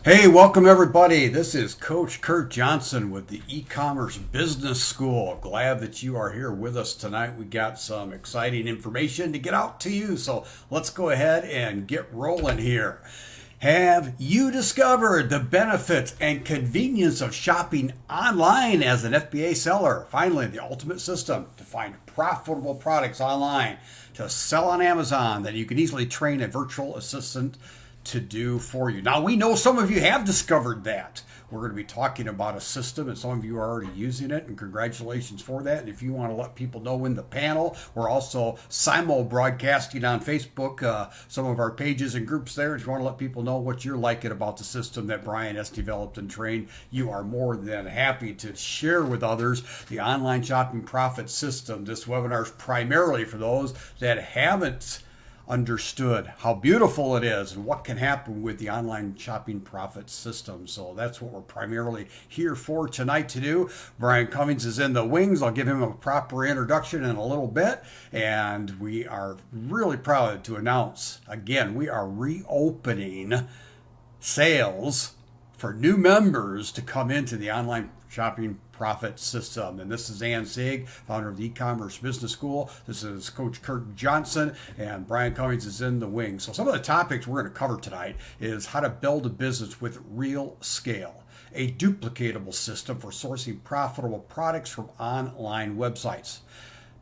Hey, welcome everybody. This is Coach Kurt Johnson with the E-commerce Business School. Glad that you are here with us tonight. We got some exciting information to get out to you. So let's go ahead and get rolling here. Have you discovered the benefits and convenience of shopping online as an FBA seller? Finally, the ultimate system to find profitable products online, to sell on Amazon that you can easily train a virtual assistant to do for you. Now, we know some of you have discovered that. We're going to be talking about a system, and some of you are already using it, and congratulations for that. And if you want to let people know in the panel, we're also simul-broadcasting on Facebook, some of our pages and groups there. If you want to let people know what you're liking about the system that Brian has developed and trained, you are more than happy to share with others the online shopping profit system. This webinar is primarily for those that haven't understood how beautiful it is and what can happen with the online shopping profit system. So that's what we're primarily here for tonight to do. Brian Cummings is in the wings. I'll give him a proper introduction in a little bit. And we are really proud to announce, again, we are reopening sales for new members to come into the online shopping profit system. And this is Ann Sieg, founder of the E-commerce Business School. This is Coach Kurt Johnson, and Brian Cummings is in the wing. So some of the topics we're going to cover tonight is how to build a business with real scale, a duplicatable system for sourcing profitable products from online websites,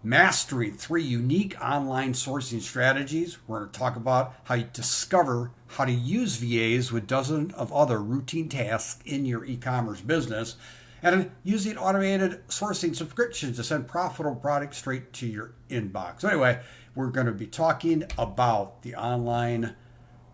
mastering 3 unique online sourcing strategies. We're going to talk about how you discover how to use VAs with dozens of other routine tasks in your e-commerce business, and using automated sourcing subscriptions to send profitable products straight to your inbox. So anyway, we're going to be talking about the online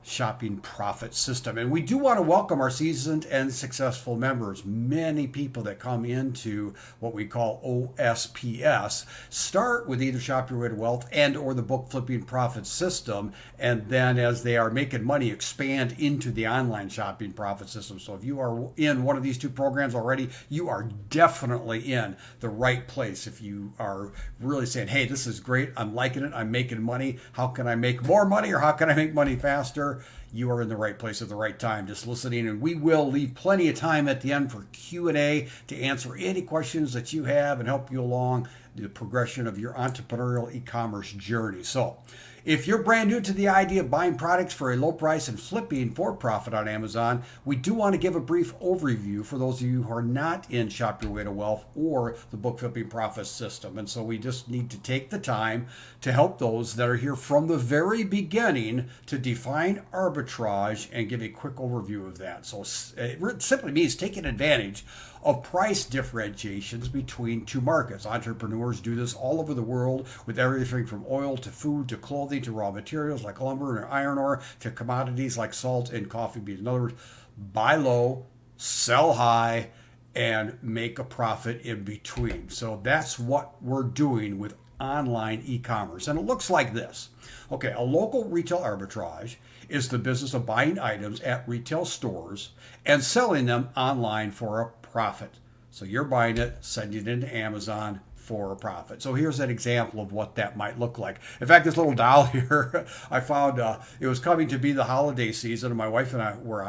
shopping profit system. And we do want to welcome our seasoned and successful members. Many people that come into what we call OSPS start with either Shop Your Way to Wealth and or the book flipping profit system. And then as they are making money, expand into the online shopping profit system. So if you are in one of these 2 programs already, you are definitely in the right place. If you are really saying, hey, this is great, I'm liking it, I'm making money, how can I make more money or how can I make money faster? You are in the right place at the right time, just listening, and we will leave plenty of time at the end for Q&A to answer any questions that you have and help you along the progression of your entrepreneurial e-commerce journey. So if you're brand new to the idea of buying products for a low price and flipping for profit on Amazon, we do want to give a brief overview for those of you who are not in Shop Your Way to Wealth or the book flipping profit system. And so we just need to take the time to help those that are here from the very beginning to define arbitrage and give a quick overview of that. So it simply means taking advantage of price differentiations between 2 markets. Entrepreneurs do this all over the world with everything from oil to food to clothing to raw materials like lumber and iron ore to commodities like salt and coffee beans. In other words, buy low, sell high, and make a profit in between. So that's what we're doing with online e-commerce. And it looks like this. Okay, a local retail arbitrage is the business of buying items at retail stores and selling them online for a profit. So you're buying it, sending it into Amazon for a profit. So here's an example of what that might look like. In fact, this little doll here, I found it was coming to be the holiday season, and my wife and I were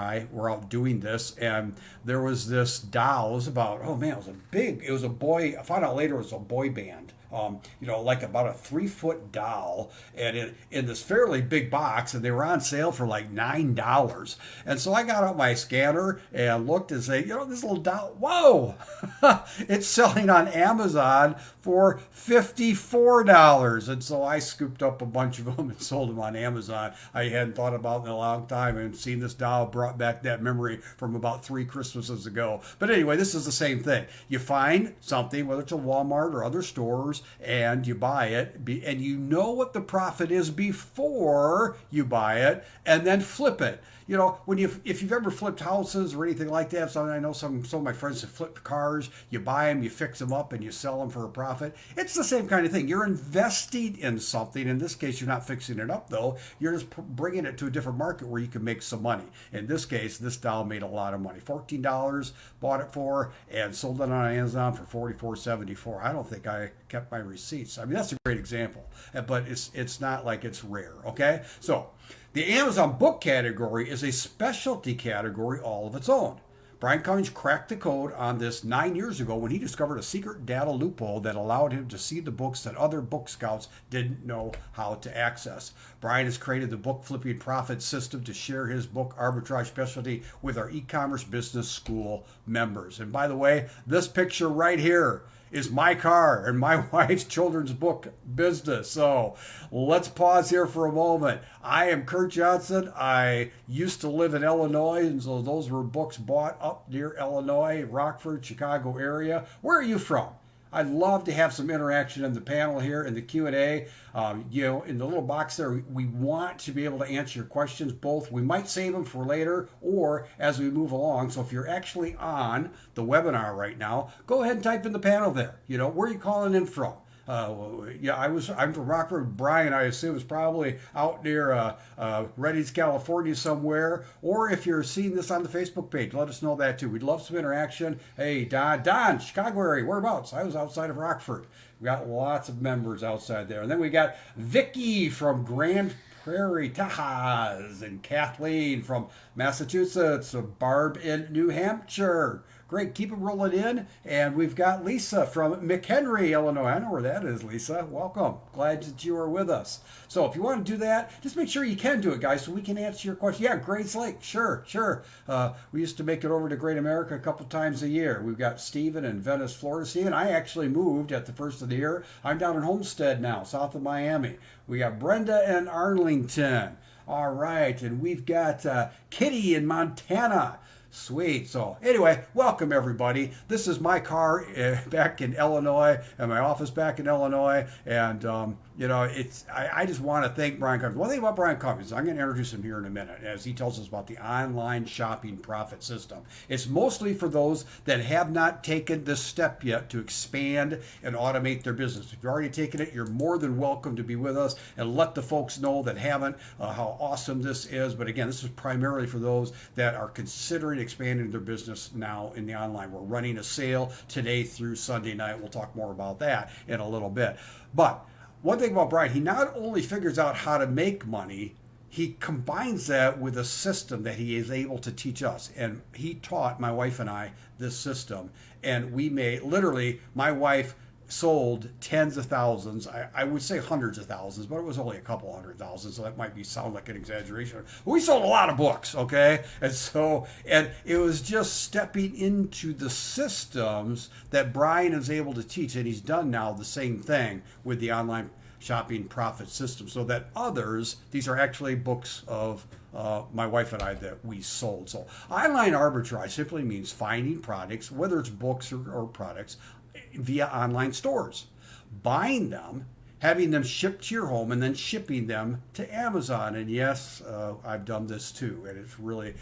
out doing this, and there was this doll. It was about, it was a boy. I found out later it was a boy band. Like about a 3-foot doll, and in this fairly big box, and they were on sale for like $9. And so I got out my scanner and looked and say, this little doll, whoa, it's selling on Amazon for $54. And so I scooped up a bunch of them and sold them on Amazon. I hadn't thought about it in a long time, and seeing this doll brought back that memory from about 3 Christmases ago. But anyway, this is the same thing. You find something, whether it's a Walmart or other stores, and you buy it, and you know what the profit is before you buy it, and then flip it. If you've ever flipped houses or anything like that, so I know some of my friends have flipped cars. You buy them, you fix them up, and you sell them for a profit. It's the same kind of thing. You're investing in something. In this case, you're not fixing it up, though. You're just bringing it to a different market where you can make some money. In this case, this doll made a lot of money. $14 bought it for, and sold it on Amazon for $44.74. I don't think I kept check my receipts. I mean, that's a great example, but it's not like it's rare. Okay, so the Amazon book category is a specialty category all of its own. Brian Cummings cracked the code on this 9 years ago when he discovered a secret data loophole that allowed him to see the books that other book scouts didn't know how to access. Brian has created the book flipping profit system to share his book arbitrage specialty with our e-commerce business school members. And by the way, this picture right here is my car and my wife's children's book business. So let's pause here for a moment. I am Kurt Johnson. I used to live in Illinois, and so those were books bought up near Illinois, Rockford, Chicago area. Where are you from? I'd love to have some interaction in the panel here in the Q&A. In the little box there, we want to be able to answer your questions both. We might save them for later or as we move along. So if you're actually on the webinar right now, go ahead and type in the panel there. Where are you calling in from? I'm from Rockford. Brian, I assume, is probably out near Reddings, California somewhere. Or if you're seeing this on the Facebook page, let us know that too. We'd love some interaction. Hey, Don, Chicago area, whereabouts? I was outside of Rockford. We got lots of members outside there. And then we got Vicky from Grand Prairie, Tejas, and Kathleen from Massachusetts, Barb in New Hampshire. Great, keep it rolling in. And we've got Lisa from McHenry, Illinois. I know where that is, Lisa. Welcome. Glad that you are with us. So if you want to do that, just make sure you can do it, guys, so we can answer your question. Yeah, Grace Lake, sure. We used to make it over to Great America a couple times a year. We've got Stephen in Venice, Florida. Stephen, I actually moved at the first of the year. I'm down in Homestead now, south of Miami. We got Brenda in Arlington. All right, and we've got Kitty in Montana. Sweet. So anyway, welcome everybody. This is my car back in Illinois and my office back in Illinois. And, I just want to thank Brian Cummings. One thing about Brian Cummings, I'm going to introduce him here in a minute as he tells us about the online shopping profit system. It's mostly for those that have not taken this step yet to expand and automate their business. If you've already taken it, you're more than welcome to be with us and let the folks know that haven't how awesome this is. But again, this is primarily for those that are considering expanding their business now in the online. We're running a sale today through Sunday night. We'll talk more about that in a little bit. But one thing about Brian, he not only figures out how to make money, he combines that with a system that he is able to teach us. And he taught my wife and I this system. And we made, literally, my wife sold tens of thousands, I would say hundreds of thousands, but it was only a couple 100,000, so that might sound like an exaggeration. We sold a lot of books, okay? And it was just stepping into the systems that Brian is able to teach, and he's done now the same thing with the online shopping profit system, so that others, these are actually books of my wife and I that we sold. So online arbitrage simply means finding products, whether it's books or products, via online stores, buying them, having them shipped to your home, and then shipping them to Amazon. And yes, I've done this too, and it's really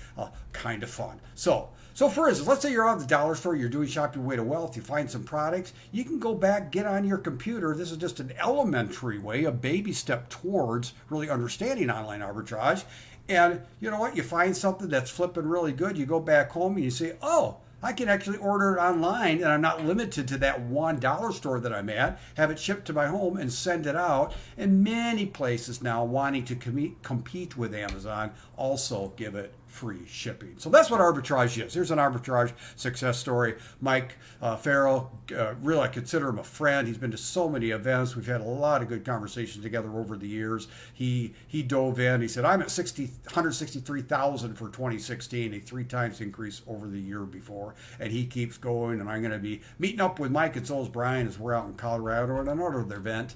kind of fun. So for instance, let's say you're on the dollar store, you're doing Shop Your Way to Wealth, you find some products, you can go back, get on your computer. This is just an elementary way, a baby step towards really understanding online arbitrage. And you know what? You find something that's flipping really good, you go back home and you say, oh, I can actually order it online, and I'm not limited to that one dollar store that I'm at, have it shipped to my home and send it out. And many places now wanting to compete with Amazon also give it free shipping. So that's what arbitrage is. Here's an arbitrage success story. Mike Farrell, really, I consider him a friend. He's been to so many events. We've had a lot of good conversations together over the years. He dove in. He said, I'm at 163,000 for 2016, a 3 times increase over the year before. And he keeps going. And I'm going to be meeting up with Mike, and so is Brian, as we're out in Colorado at another event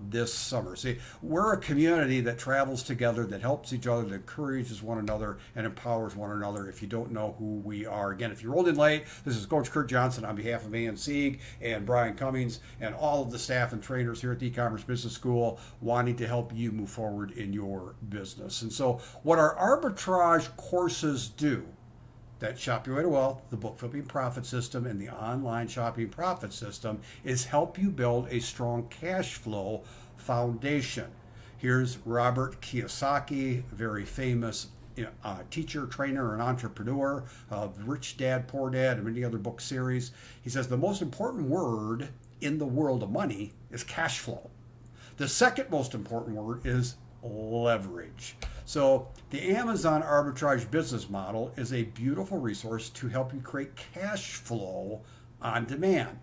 this summer. See, we're a community that travels together, that helps each other, that encourages one another, and empowers one another. If you don't know who we are, again, if you rolled in late, this is Coach Kurt Johnson on behalf of Ann Sieg and Brian Cummings and all of the staff and trainers here at the E-Commerce Business School, wanting to help you move forward in your business. And so what our arbitrage courses do, that Shop Your Way to Wealth, the book flipping profit system, and the online shopping profit system, is help you build a strong cash flow foundation. Here's Robert Kiyosaki, very famous teacher, trainer, and entrepreneur of Rich Dad, Poor Dad, and many other book series. He says the most important word in the world of money is cash flow. The second most important word is leverage. So the Amazon arbitrage business model is a beautiful resource to help you create cash flow on demand.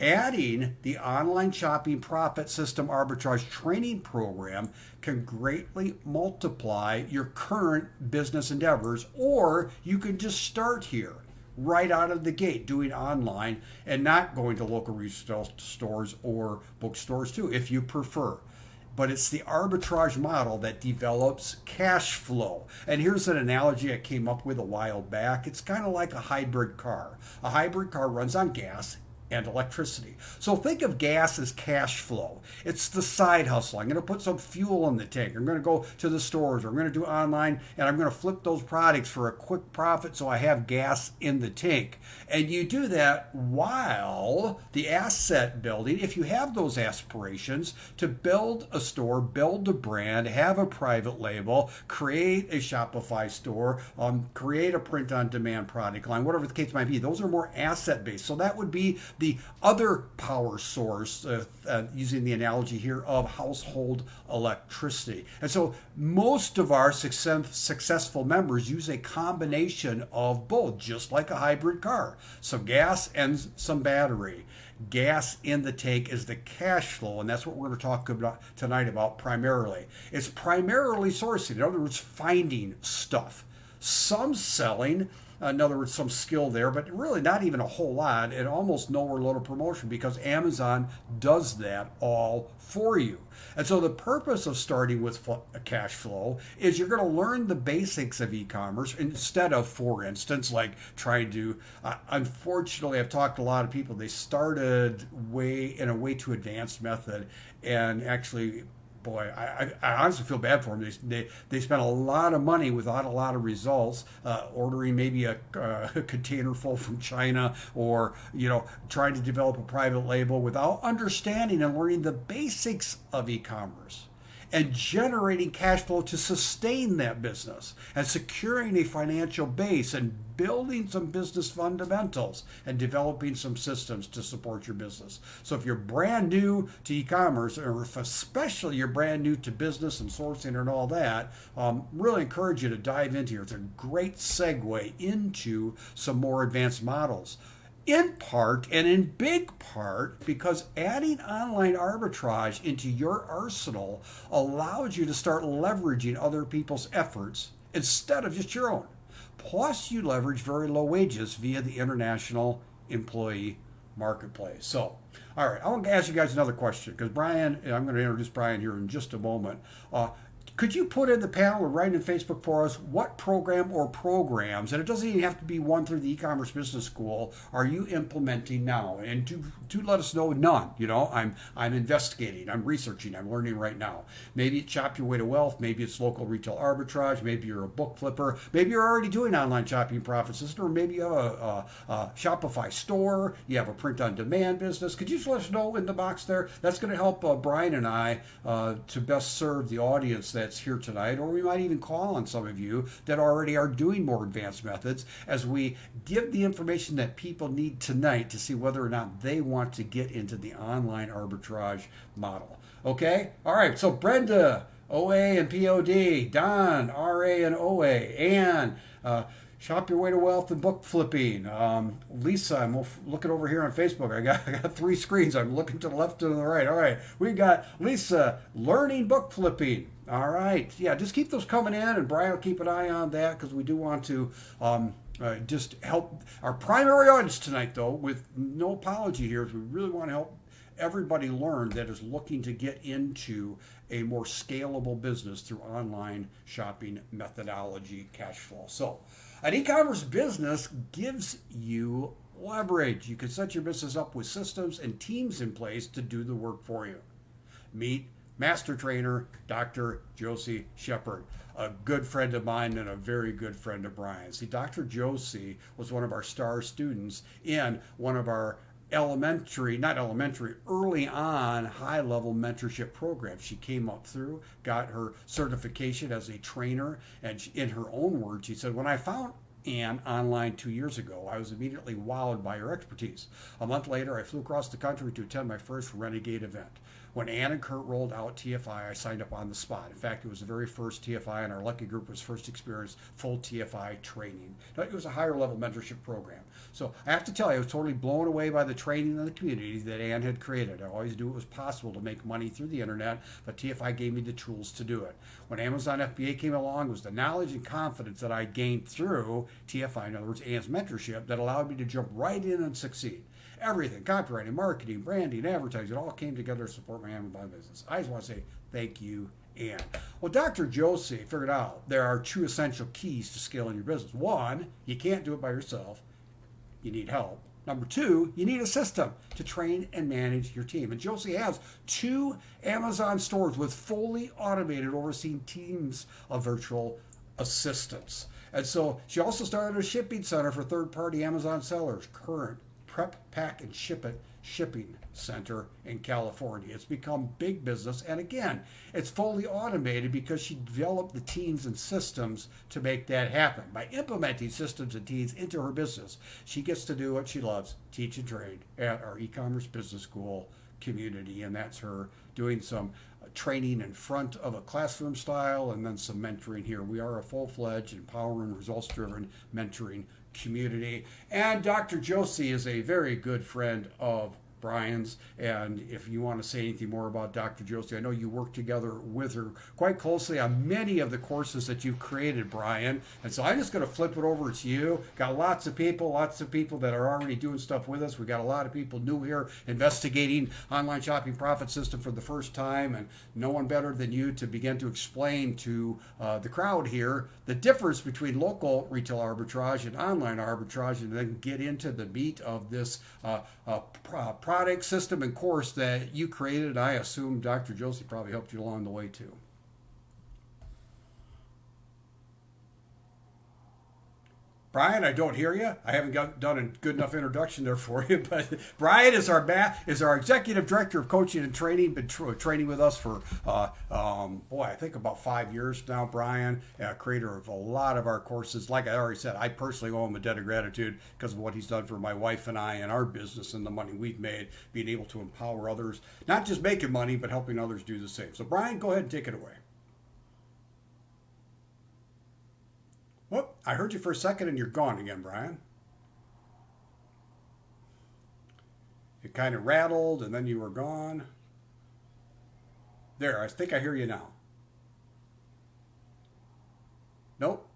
Adding the online shopping profit system arbitrage training program can greatly multiply your current business endeavors, or you can just start here right out of the gate doing online and not going to local retail stores or bookstores too, if you prefer. But it's the arbitrage model that develops cash flow. And here's an analogy I came up with a while back. It's kind of like a hybrid car. A hybrid car runs on gas and electricity. So think of gas as cash flow. It's the side hustle. I'm going to put some fuel in the tank. I'm going to go to the stores, or I'm going to do online, and I'm going to flip those products for a quick profit so I have gas in the tank. And you do that while the asset building, if you have those aspirations to build a store, build a brand, have a private label, create a Shopify store, create a print-on-demand product line, whatever the case might be, those are more asset-based. So that would be the other power source, using the analogy here of household electricity. And so most of our successful members use a combination of both, just like a hybrid car. Some gas and some battery. Gas in the tank is the cash flow, and that's what we're going to talk about tonight about primarily. It's primarily sourcing, in other words, finding stuff. Some selling, in other words, some skill there, but really not even a whole lot, and almost nowhere load of promotion, because Amazon does that all for you. And so the purpose of starting with cash flow is you're going to learn the basics of e-commerce instead of, for instance, like trying to, unfortunately, I've talked to a lot of people, they started in a way too advanced method, and actually, boy, I honestly feel bad for them. They spent a lot of money without a lot of results, ordering maybe a container full from China, or trying to develop a private label without understanding and learning the basics of e-commerce, and generating cash flow to sustain that business, and securing a financial base, and building some business fundamentals, and developing some systems to support your business. So if you're brand new to e-commerce, or if especially you're brand new to business and sourcing and all that, really encourage you to dive into here. It's a great segue into some more advanced models. In part, and in big part, because adding online arbitrage into your arsenal allows you to start leveraging other people's efforts instead of just your own. Plus, you leverage very low wages via the international employee marketplace. So, all right, I want to ask you guys another question, because Brian, I'm going to introduce Brian here in just a moment. Could you put in the panel or write in Facebook for us what program or programs, and it doesn't even have to be one through the e-commerce business school, are you implementing now? And do let us know none. I'm investigating, I'm researching, I'm learning right now. Maybe it's Shop Your Way to Wealth, maybe it's local retail arbitrage, maybe you're a book flipper, maybe you're already doing online shopping profit system, or maybe you have a Shopify store, you have a print-on-demand business. Could you just let us know in the box there? That's going to help Brian and I to best serve the audience that's here tonight, or we might even call on some of you that already are doing more advanced methods as we give the information that people need tonight to see whether or not they want to get into the online arbitrage model. Okay? All right, so Brenda, OA and POD, Don, RA and OA, Ann, Shop Your Way to Wealth and book flipping. Lisa, I'm looking over here on Facebook. I got three screens. I'm looking to the left and the right. All right, we got Lisa, learning book flipping. All right, yeah, just keep those coming in, and Brian will keep an eye on that, because we do want to just help our primary audience tonight, though, with no apology here. We really want to help everybody learn that is looking to get into a more scalable business through online shopping methodology, cash flow. So an e-commerce business gives you leverage. You can set your business up with systems and teams in place to do the work for you. Meet Master Trainer Dr. Josie Shepard, a good friend of mine and a very good friend of Brian's. See, Dr. Josie was one of our star students in one of our early on high-level mentorship programs. She came up through, got her certification as a trainer, and in her own words, she said, when I found Ann online 2 years ago. I was immediately wowed by her expertise. A month later, I flew across the country to attend my first Renegade event. When Ann and Kurt rolled out TFI, I signed up on the spot. In fact, it was the very first TFI, and our lucky group was first experienced full TFI training. It was a higher level mentorship program. So I have to tell you, I was totally blown away by the training and the community that Ann had created. I always knew it was possible to make money through the internet, but TFI gave me the tools to do it. When Amazon FBA came along, it was the knowledge and confidence that I gained through TFI, in other words, Ann's mentorship, that allowed me to jump right in and succeed. Everything, copywriting, marketing, branding, advertising, it all came together to support my Amazon business. I just want to say thank you, Ann. Well, Dr. Josie figured out there are two essential keys to scaling your business. One, you can't do it by yourself. You need help. Number two, you need a system to train and manage your team. And Josie has 2 Amazon stores with fully automated, overseen teams of virtual assistants. And so she also started a shipping center for third-party Amazon sellers, Current Prep, Pack, and Ship It Shipping Center in California. It's become big business, and again, it's fully automated because she developed the teams and systems to make that happen. By implementing systems and teams into her business, she gets to do what she loves, teach and train at our e-commerce business school community, and that's her doing some training in front of a classroom style and then some mentoring here. We are a full-fledged, empowering, results-driven mentoring community. And Dr. Josie is a very good friend of Brian's. And if you want to say anything more about Dr. Josie, I know you work together with her quite closely on many of the courses that you've created, Brian. And so I'm just going to flip it over to you. Got lots of people that are already doing stuff with us. We got a lot of people new here investigating online shopping profit system for the first time, and no one better than you to begin to explain to the crowd here the difference between local retail arbitrage and online arbitrage, and then get into the meat of this product, system, and course that you created. I assume Dr. Josie probably helped you along the way too. Brian, I don't hear you. I haven't done a good enough introduction there for you, but Brian is our executive director of coaching and training. Been training with us for I think about 5 years now. Brian, creator of a lot of our courses. Like I already said, I personally owe him a debt of gratitude because of what he's done for my wife and I and our business and the money we've made, being able to empower others, not just making money, but helping others do the same. So Brian, go ahead and take it away. Whoop, I heard you for a second and you're gone again, Brian. It kind of rattled and then you were gone. There, I think I hear you now. Nope.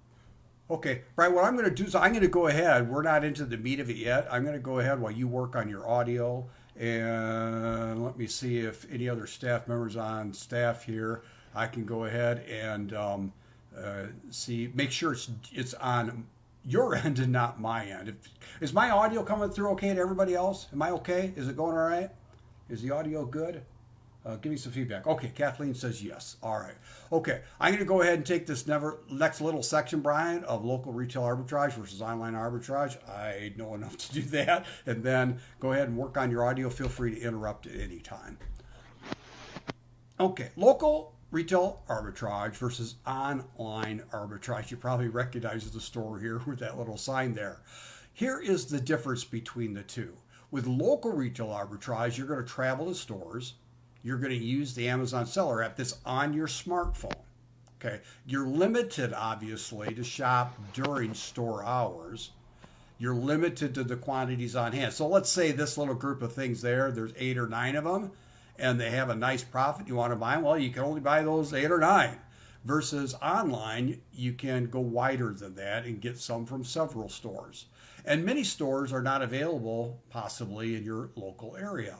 Okay, Brian, what I'm going to do is I'm going to go ahead. We're not into the meat of it yet. I'm going to go ahead while you work on your audio. And let me see if any other staff members on staff here, I can go ahead and make sure it's on your end and not my end. Is my audio coming through okay to everybody else? Am I okay? Is it going all right? Is the audio good? Give me some feedback. Okay, Kathleen says yes. All right. Okay, I'm going to go ahead and take this next little section, Brian, of local retail arbitrage versus online arbitrage. I know enough to do that. And then go ahead and work on your audio. Feel free to interrupt at any time. Okay, local retail arbitrage versus online arbitrage. You probably recognize the store here with that little sign there. Here is the difference between the two. With local retail arbitrage, you're going to travel to stores. You're going to use the Amazon Seller app that's on your smartphone. Okay, you're limited, obviously, to shop during store hours. You're limited to the quantities on hand. So let's say this little group of things there's 8 or 9 of them, and they have a nice profit, you want to buy them, well, you can only buy those 8 or 9. Versus online, you can go wider than that and get some from several stores. And many stores are not available, possibly, in your local area.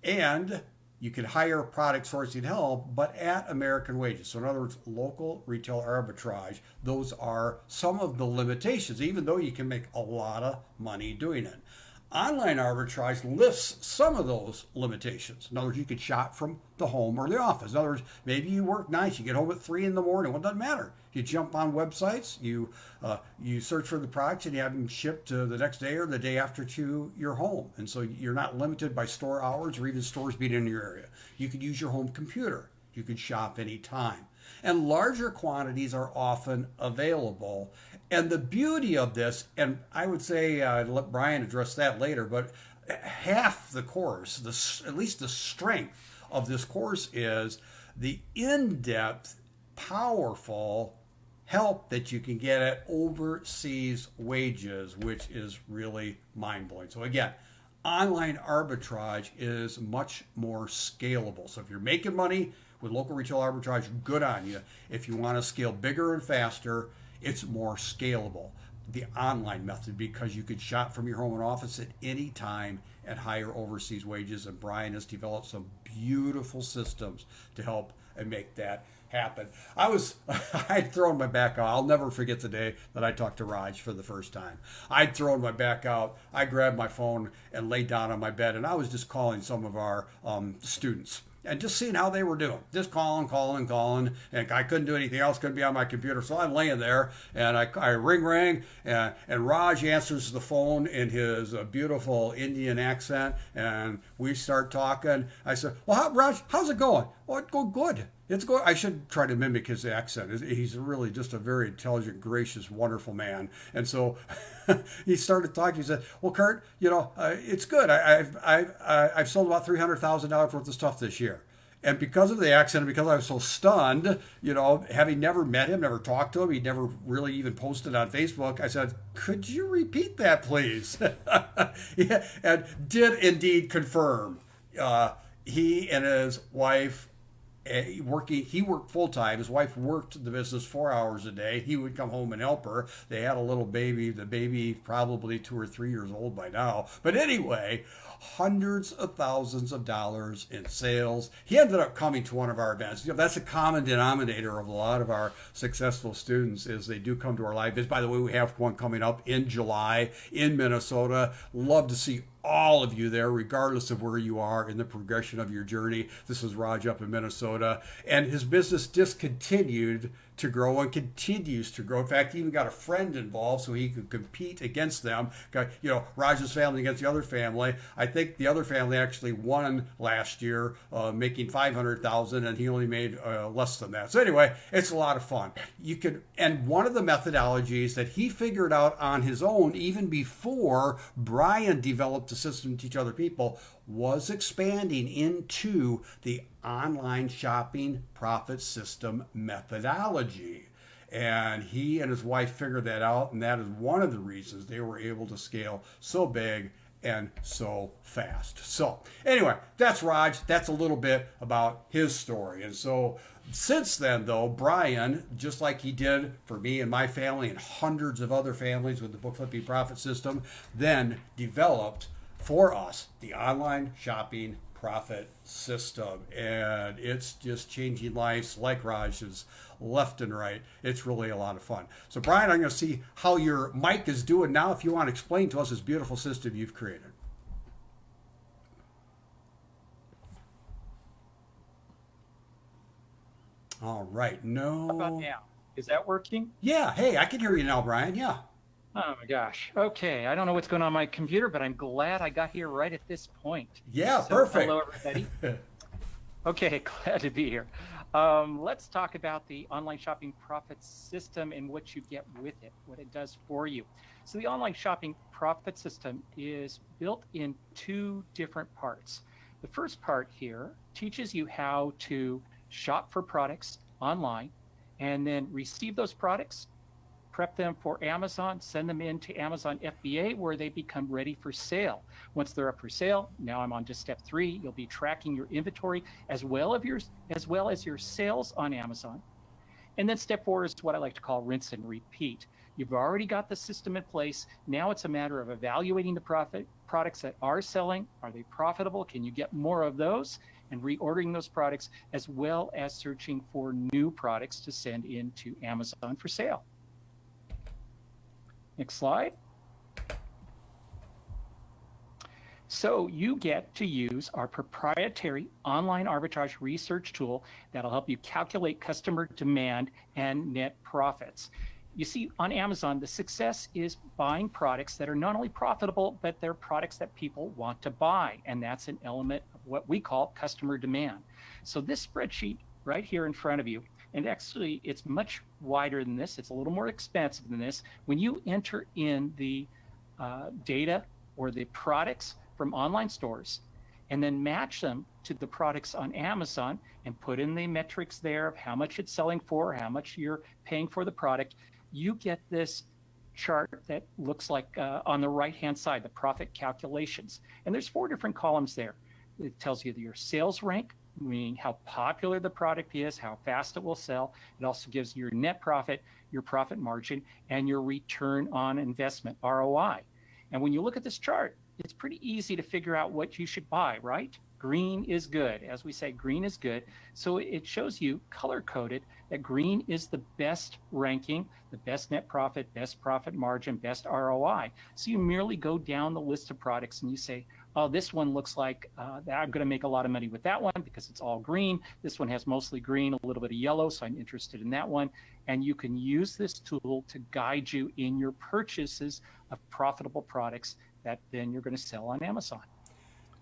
And you can hire product sourcing help, but at American wages. So in other words, local retail arbitrage, those are some of the limitations, even though you can make a lot of money doing it. Online arbitrage lifts some of those limitations. In other words, you could shop from the home or the office. In other words, maybe you work nights, you get home at 3 in the morning. Well, it doesn't matter. You jump on websites, you search for the products, and you have them shipped the next day or the day after to your home. And so you're not limited by store hours or even stores being in your area. You could use your home computer. You could shop anytime. and larger quantities are often available. And the beauty of this, and I would say, let Brian address that later, but half the course, at least the strength of this course is the in-depth, powerful help that you can get at overseas wages, which is really mind-blowing. So again, online arbitrage is much more scalable. So if you're making money with local retail arbitrage, good on you. If you want to scale bigger and faster, it's more scalable. The online method, because you could shop from your home and office at any time at higher overseas wages. And Brian has developed some beautiful systems to help and make that happen. I'd thrown my back out. I'll never forget the day that I talked to Raj for the first time. I'd thrown my back out. I grabbed my phone and laid down on my bed, and I was just calling some of our students and just seeing how they were doing. Just calling, and I couldn't do anything else, couldn't be on my computer. So I'm laying there, and I ring, and Raj answers the phone in his beautiful Indian accent, and we start talking. I said, well, Raj, how's it going? Oh, it's going good. It's going. I should try to mimic his accent. He's really just a very intelligent, gracious, wonderful man. And so he started talking. He said, "Well, Kurt, it's good. I've sold about $300,000 worth of stuff this year." And because of the accent, and because I was so stunned, having never met him, never talked to him, he'd never really even posted on Facebook, I said, "Could you repeat that, please?" Yeah, and did indeed confirm. He and his wife. He worked full time. His wife worked the business 4 hours a day. He would come home and help her. They had a little baby. The baby probably 2 or 3 years old by now. But anyway, hundreds of thousands of dollars in sales. He ended up coming to one of our events. That's a common denominator of a lot of our successful students is they do come to our live events. By the way, we have one coming up in July in Minnesota. Love to see all of you there, regardless of where you are in the progression of your journey. This is Raj up in Minnesota, and his business just continued to grow and continues to grow. In fact, he even got a friend involved so he could compete against them. Raj's family against the other family. I think the other family actually won last year, making $500,000, and he only made less than that. So anyway, it's a lot of fun. And one of the methodologies that he figured out on his own, even before Brian developed a system to teach other people, was expanding into the online shopping profit system methodology. And he and his wife figured that out, and that is one of the reasons they were able to scale so big and so fast. So anyway, that's Raj. That's a little bit about his story. And so since then, though, Brian, just like he did for me and my family and hundreds of other families with the Book Flipping Profit System, then developed for us the online shopping profit system. And it's just changing lives like Raj's left and right. It's really a lot of fun. So Brian, I'm going to see how your mic is doing now. If you want to explain to us this beautiful system you've created. All right. No. How about now? Is that working? Yeah. Hey, I can hear you now, Brian. Yeah. Oh my gosh. Okay. I don't know what's going on my computer, but I'm glad I got here right at this point. Yeah, So, perfect. hello, everybody. Okay, glad to be here. Let's talk about the online shopping profit system and what you get with it, what it does for you. So the online shopping profit system is built in two different parts. The first part here teaches you how to shop for products online and then receive those products, prep them for Amazon, send them into Amazon FBA where they become ready for sale. Once they're up for sale, now I'm on to step 3. You'll be tracking your inventory as well as your sales on Amazon. And then step 4 is what I like to call rinse and repeat. You've already got the system in place. Now it's a matter of evaluating the products that are selling. Are they profitable? Can you get more of those? And reordering those products, as well as searching for new products to send into Amazon for sale. Next slide. So you get to use our proprietary online arbitrage research tool that'll help you calculate customer demand and net profits. You see, on Amazon, the success is buying products that are not only profitable, but they're products that people want to buy. And that's an element of what we call customer demand. So this spreadsheet right here in front of you And actually, it's much wider than this. It's a little more expansive than this. When you enter in the data or the products from online stores and then match them to the products on Amazon and put in the metrics there of how much it's selling for, how much you're paying for the product, you get this chart that looks like on the right-hand side, the profit calculations. And there's 4 different columns there. It tells you your sales rank, meaning how popular the product is, how fast it will sell. It also gives your net profit, your profit margin, and your return on investment, ROI. And when you look at this chart, it's pretty easy to figure out what you should buy, right? Green is good. As we say, green is good. So it shows you color-coded that green is the best ranking, the best net profit, best profit margin, best ROI. So you merely go down the list of products and you say, oh, this one looks like I'm going to make a lot of money with that one because it's all green. This one has mostly green, a little bit of yellow, so I'm interested in that one. And you can use this tool to guide you in your purchases of profitable products that then you're going to sell on Amazon.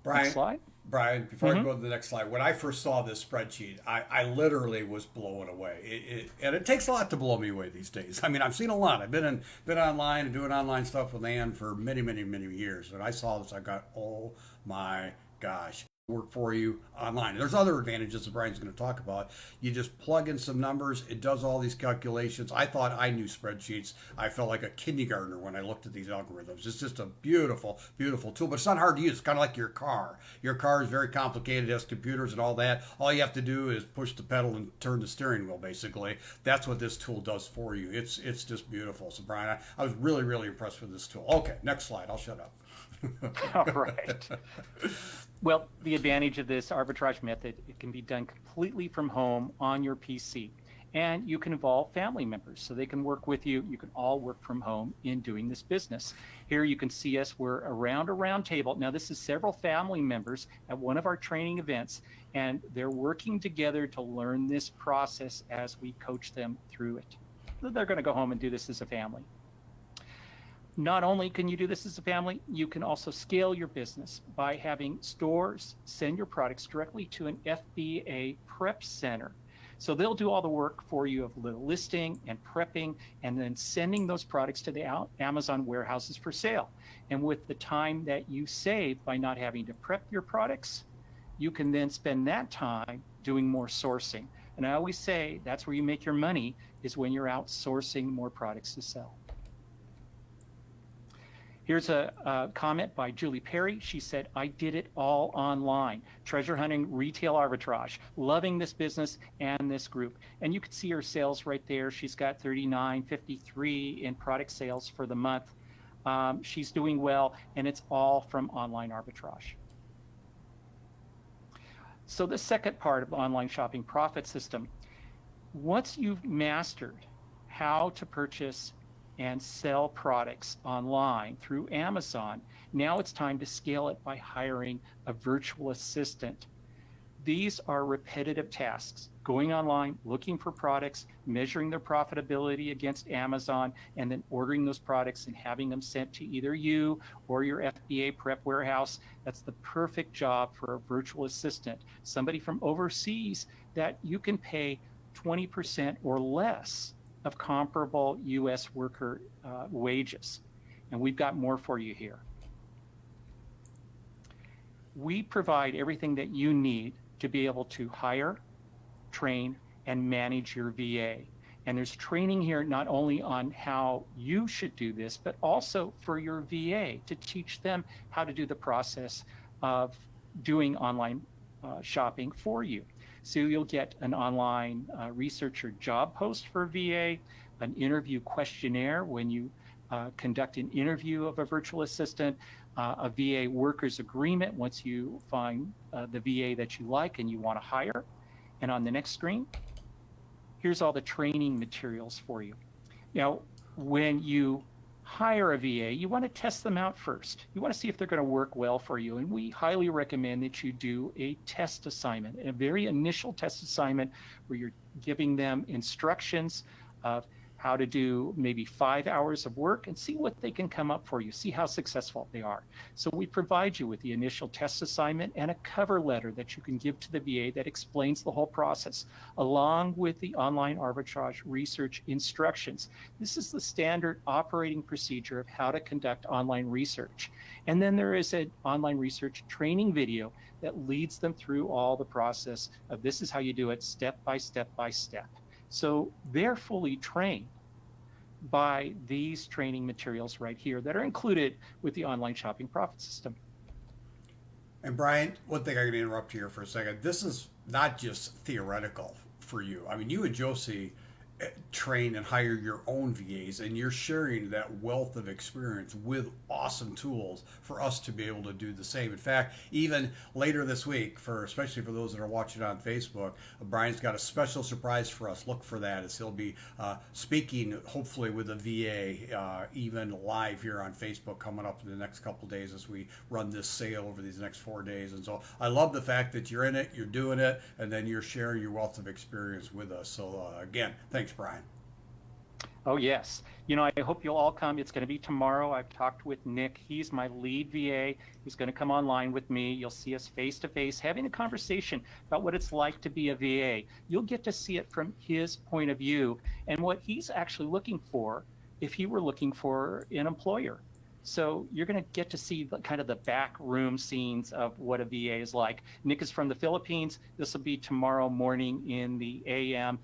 Brian, Next slide. Brian, before I go to the next slide, when I first saw this spreadsheet, I literally was blown away. And it takes a lot to blow me away these days. I mean, I've seen a lot. I've been online and doing online stuff with Ann for many, many, many years. When I saw this, I got, oh my gosh. Work for you online. There's other advantages that Brian's going to talk about. You just plug in some numbers. It does all these calculations. I thought I knew spreadsheets. I felt like a kindergartner when I looked at these algorithms. It's just a beautiful, beautiful tool, but it's not hard to use. It's kind of like your car. Your car is very complicated. It has computers and all that. All you have to do is push the pedal and turn the steering wheel, basically. That's what this tool does for you. It's just beautiful. So, Brian, I was really, really impressed with this tool. Okay, next slide. I'll shut up. All right. Well, the advantage of this arbitrage method, it can be done completely from home on your PC. And you can involve family members so they can work with you. You can all work from home in doing this business. Here you can see us, we're around a round table. Now this is several family members at one of our training events, and they're working together to learn this process as we coach them through it. They're going to go home and do this as a family. Not only can you do this as a family, you can also scale your business by having stores send your products directly to an FBA prep center. So they'll do all the work for you of the listing and prepping and then sending those products to the Amazon warehouses for sale. And with the time that you save by not having to prep your products, you can then spend that time doing more sourcing. And I always say that's where you make your money, is when you're out sourcing more products to sell. Here's a comment by Julie Perry. She said, I did it all online. Treasure hunting, retail arbitrage, loving this business and this group. And you can see her sales right there. She's got 39.53 in product sales for the month. She's doing well, and it's all from online arbitrage. So the second part of the online shopping profit system, once you've mastered how to purchase and sell products online through Amazon, now it's time to scale it by hiring a virtual assistant. These are repetitive tasks, going online, looking for products, measuring their profitability against Amazon, and then ordering those products and having them sent to either you or your FBA prep warehouse. That's the perfect job for a virtual assistant, somebody from overseas that you can pay 20% or less of comparable U.S. worker wages. And we've got more for you here. We provide everything that you need to be able to hire, train, and manage your VA. And there's training here not only on how you should do this, but also for your VA to teach them how to do the process of doing online shopping for you. So you'll get an online researcher job post for VA, an interview questionnaire when you conduct an interview of a virtual assistant, a VA workers agreement once you find the VA that you like and you want to hire. And on the next screen, here's all the training materials for you. Now, when you hire a VA, you want to test them out first. You want to see if they're going to work well for you. And we highly recommend that you do a test assignment, a very initial test assignment where you're giving them instructions of how to do maybe 5 hours of work and see what they can come up for you, see how successful they are. So we provide you with the initial test assignment and a cover letter that you can give to the VA that explains the whole process, along with the online arbitrage research instructions. This is the standard operating procedure of how to conduct online research. And then there is an online research training video that leads them through all the process of this is how you do it step by step by step. So they're fully trained by these training materials right here that are included with the online shopping profit system. And Brian, one thing I'm going to interrupt here for a second. This is not just theoretical for you. I mean, you and Josie train and hire your own VAs, and you're sharing that wealth of experience with awesome tools for us to be able to do the same. In fact, even later this week, for especially for those that are watching on Facebook, Brian's got a special surprise for us. Look for that, as he'll be speaking hopefully with a VA even live here on Facebook coming up in the next couple of days as we run this sale over these next 4 days. And so I love the fact that you're in it, you're doing it, and then you're sharing your wealth of experience with us. So again, thanks, Brian. Oh, yes. You know, I hope you'll all come. It's going to be tomorrow. I've talked with Nick. He's my lead VA. He's going to come online with me. You'll see us face to face having a conversation about what it's like to be a VA. You'll get to see it from his point of view and what he's actually looking for if he were looking for an employer. So you're going to get to see kind of the back room scenes of what a VA is like. Nick is from the Philippines. This will be tomorrow morning in the AM,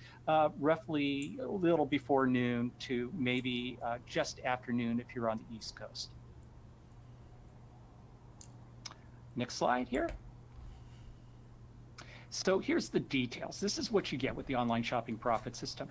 roughly a little before noon to maybe just afternoon if you're on the East Coast. Next slide here. So here's the details. This is what you get with the online shopping profit system.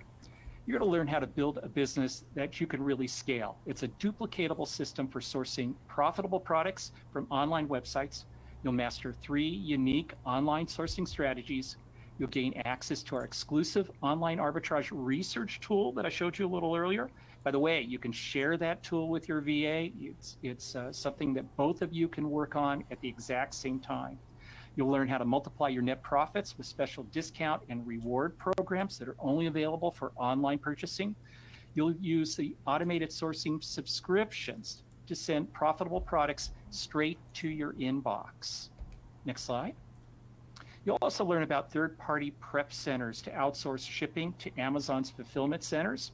You're going to learn how to build a business that you can really scale. It's a duplicatable system for sourcing profitable products from online websites. You'll master 3 unique online sourcing strategies. You'll gain access to our exclusive online arbitrage research tool that I showed you a little earlier. By the way, you can share that tool with your VA. It's something that both of you can work on at the exact same time. You'll learn how to multiply your net profits with special discount and reward programs that are only available for online purchasing. You'll use the automated sourcing subscriptions to send profitable products straight to your inbox. Next slide. You'll also learn about third-party prep centers to outsource shipping to Amazon's fulfillment centers.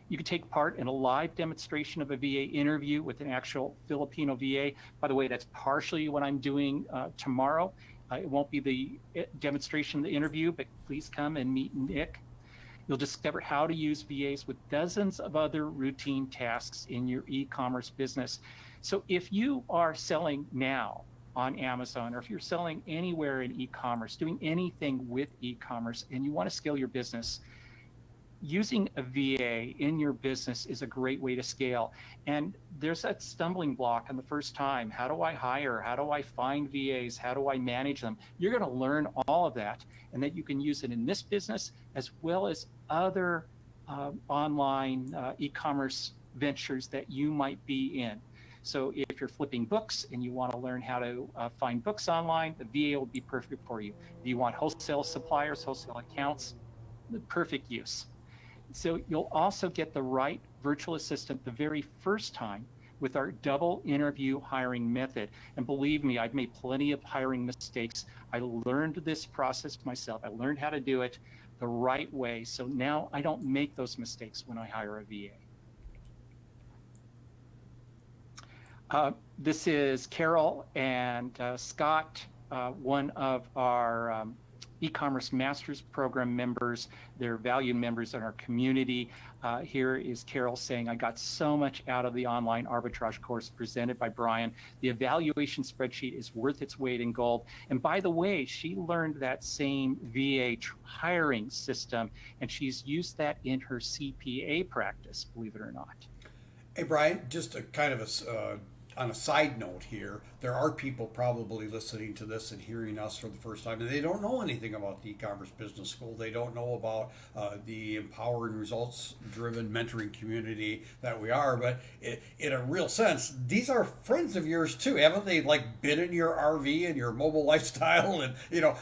You can take part in a live demonstration of a VA interview with an actual Filipino VA. By the way, that's partially what I'm doing tomorrow. It won't be the demonstration of the interview, but please come and meet Nick. You'll discover how to use VAs with dozens of other routine tasks in your e-commerce business. So if you are selling now on Amazon, or if you're selling anywhere in e-commerce, doing anything with e-commerce, and you want to scale your business, using a VA in your business is a great way to scale. And there's that stumbling block on the first time. How do I hire? How do I find VAs? How do I manage them? You're going to learn all of that, and that you can use it in this business as well as other online e-commerce ventures that you might be in. So if you're flipping books and you want to learn how to find books online, the VA will be perfect for you. If you want wholesale suppliers, wholesale accounts, the perfect use. So you'll also get the right virtual assistant the very first time with our double interview hiring method. And believe me, I've made plenty of hiring mistakes. I learned this process myself. I learned how to do it the right way. So now I don't make those mistakes when I hire a VA. This is Carol and Scott, one of our e-commerce master's program members. They're valued members in our community. Here is Carol saying, I got so much out of the online arbitrage course presented by Brian. The evaluation spreadsheet is worth its weight in gold. And by the way, she learned that same VA hiring system, and she's used that in her CPA practice, believe it or not. Hey, Brian, just a kind of a on a side note here, there are people probably listening to this and hearing us for the first time, and they don't know anything about the e-commerce business school. They don't know about the empowering, results-driven mentoring community that we are. But in a real sense, these are friends of yours too, haven't they? Like been in your RV and your mobile lifestyle, and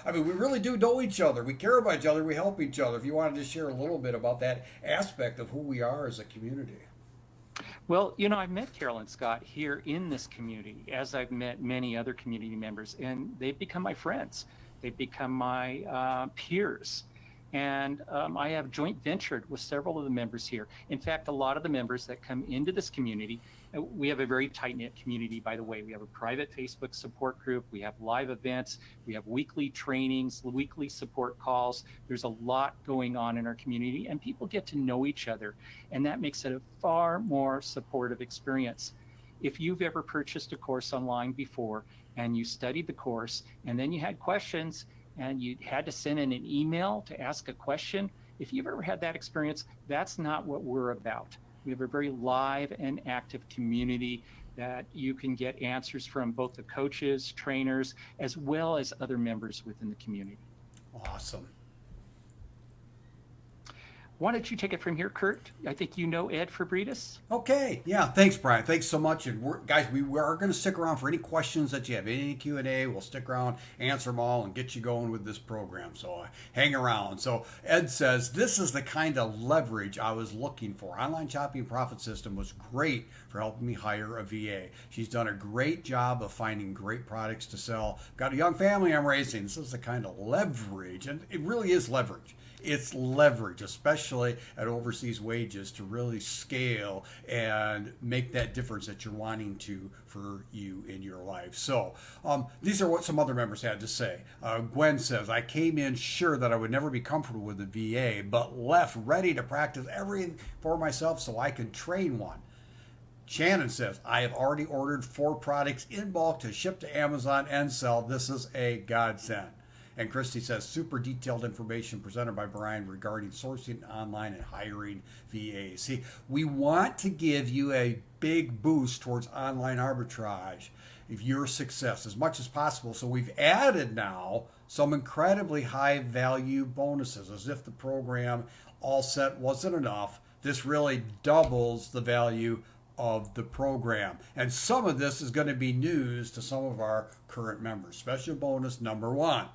I mean, we really do know each other. We care about each other. We help each other. If you wanted to share a little bit about that aspect of who we are as a community. Well, I've met Carol and Scott here in this community, as I've met many other community members, and they've become my friends. They've become my peers. And I have joint ventured with several of the members here. In fact, a lot of the members that come into this community, we have a very tight-knit community, by the way. We have a private Facebook support group. We have live events. We have weekly trainings, weekly support calls. There's a lot going on in our community, and people get to know each other. And that makes it a far more supportive experience. If you've ever purchased a course online before and you studied the course and then you had questions, and you had to send in an email to ask a question, if you've ever had that experience, that's not what we're about. We have a very live and active community that you can get answers from both the coaches, trainers, as well as other members within the community. Awesome. Why don't you take it from here, Kurt? I think you know Ed Fabritas. Okay, yeah, thanks, Brian. Thanks so much. And guys, we are going to stick around for any questions that you have, any Q&A. We'll stick around, answer them all, and get you going with this program. So hang around. So Ed says, this is the kind of leverage I was looking for. Online Shopping Profit System was great for helping me hire a VA. She's done a great job of finding great products to sell. Got a young family I'm raising. This is the kind of leverage, and it really is leverage. It's leverage, especially at overseas wages, to really scale and make that difference that you're wanting to for you in your life. So these are what some other members had to say. Gwen says, I came in sure that I would never be comfortable with the VA, but left ready to practice everything for myself so I can train one. Shannon says, I have already ordered 4 products in bulk to ship to Amazon and sell. This is a godsend. And Christy says, super detailed information presented by Brian regarding sourcing online and hiring VAs. See, we want to give you a big boost towards online arbitrage of your success as much as possible. So we've added now some incredibly high value bonuses, as if the program all set wasn't enough. This really doubles the value of the program. And some of this is going to be news to some of our current members. Special bonus number 1.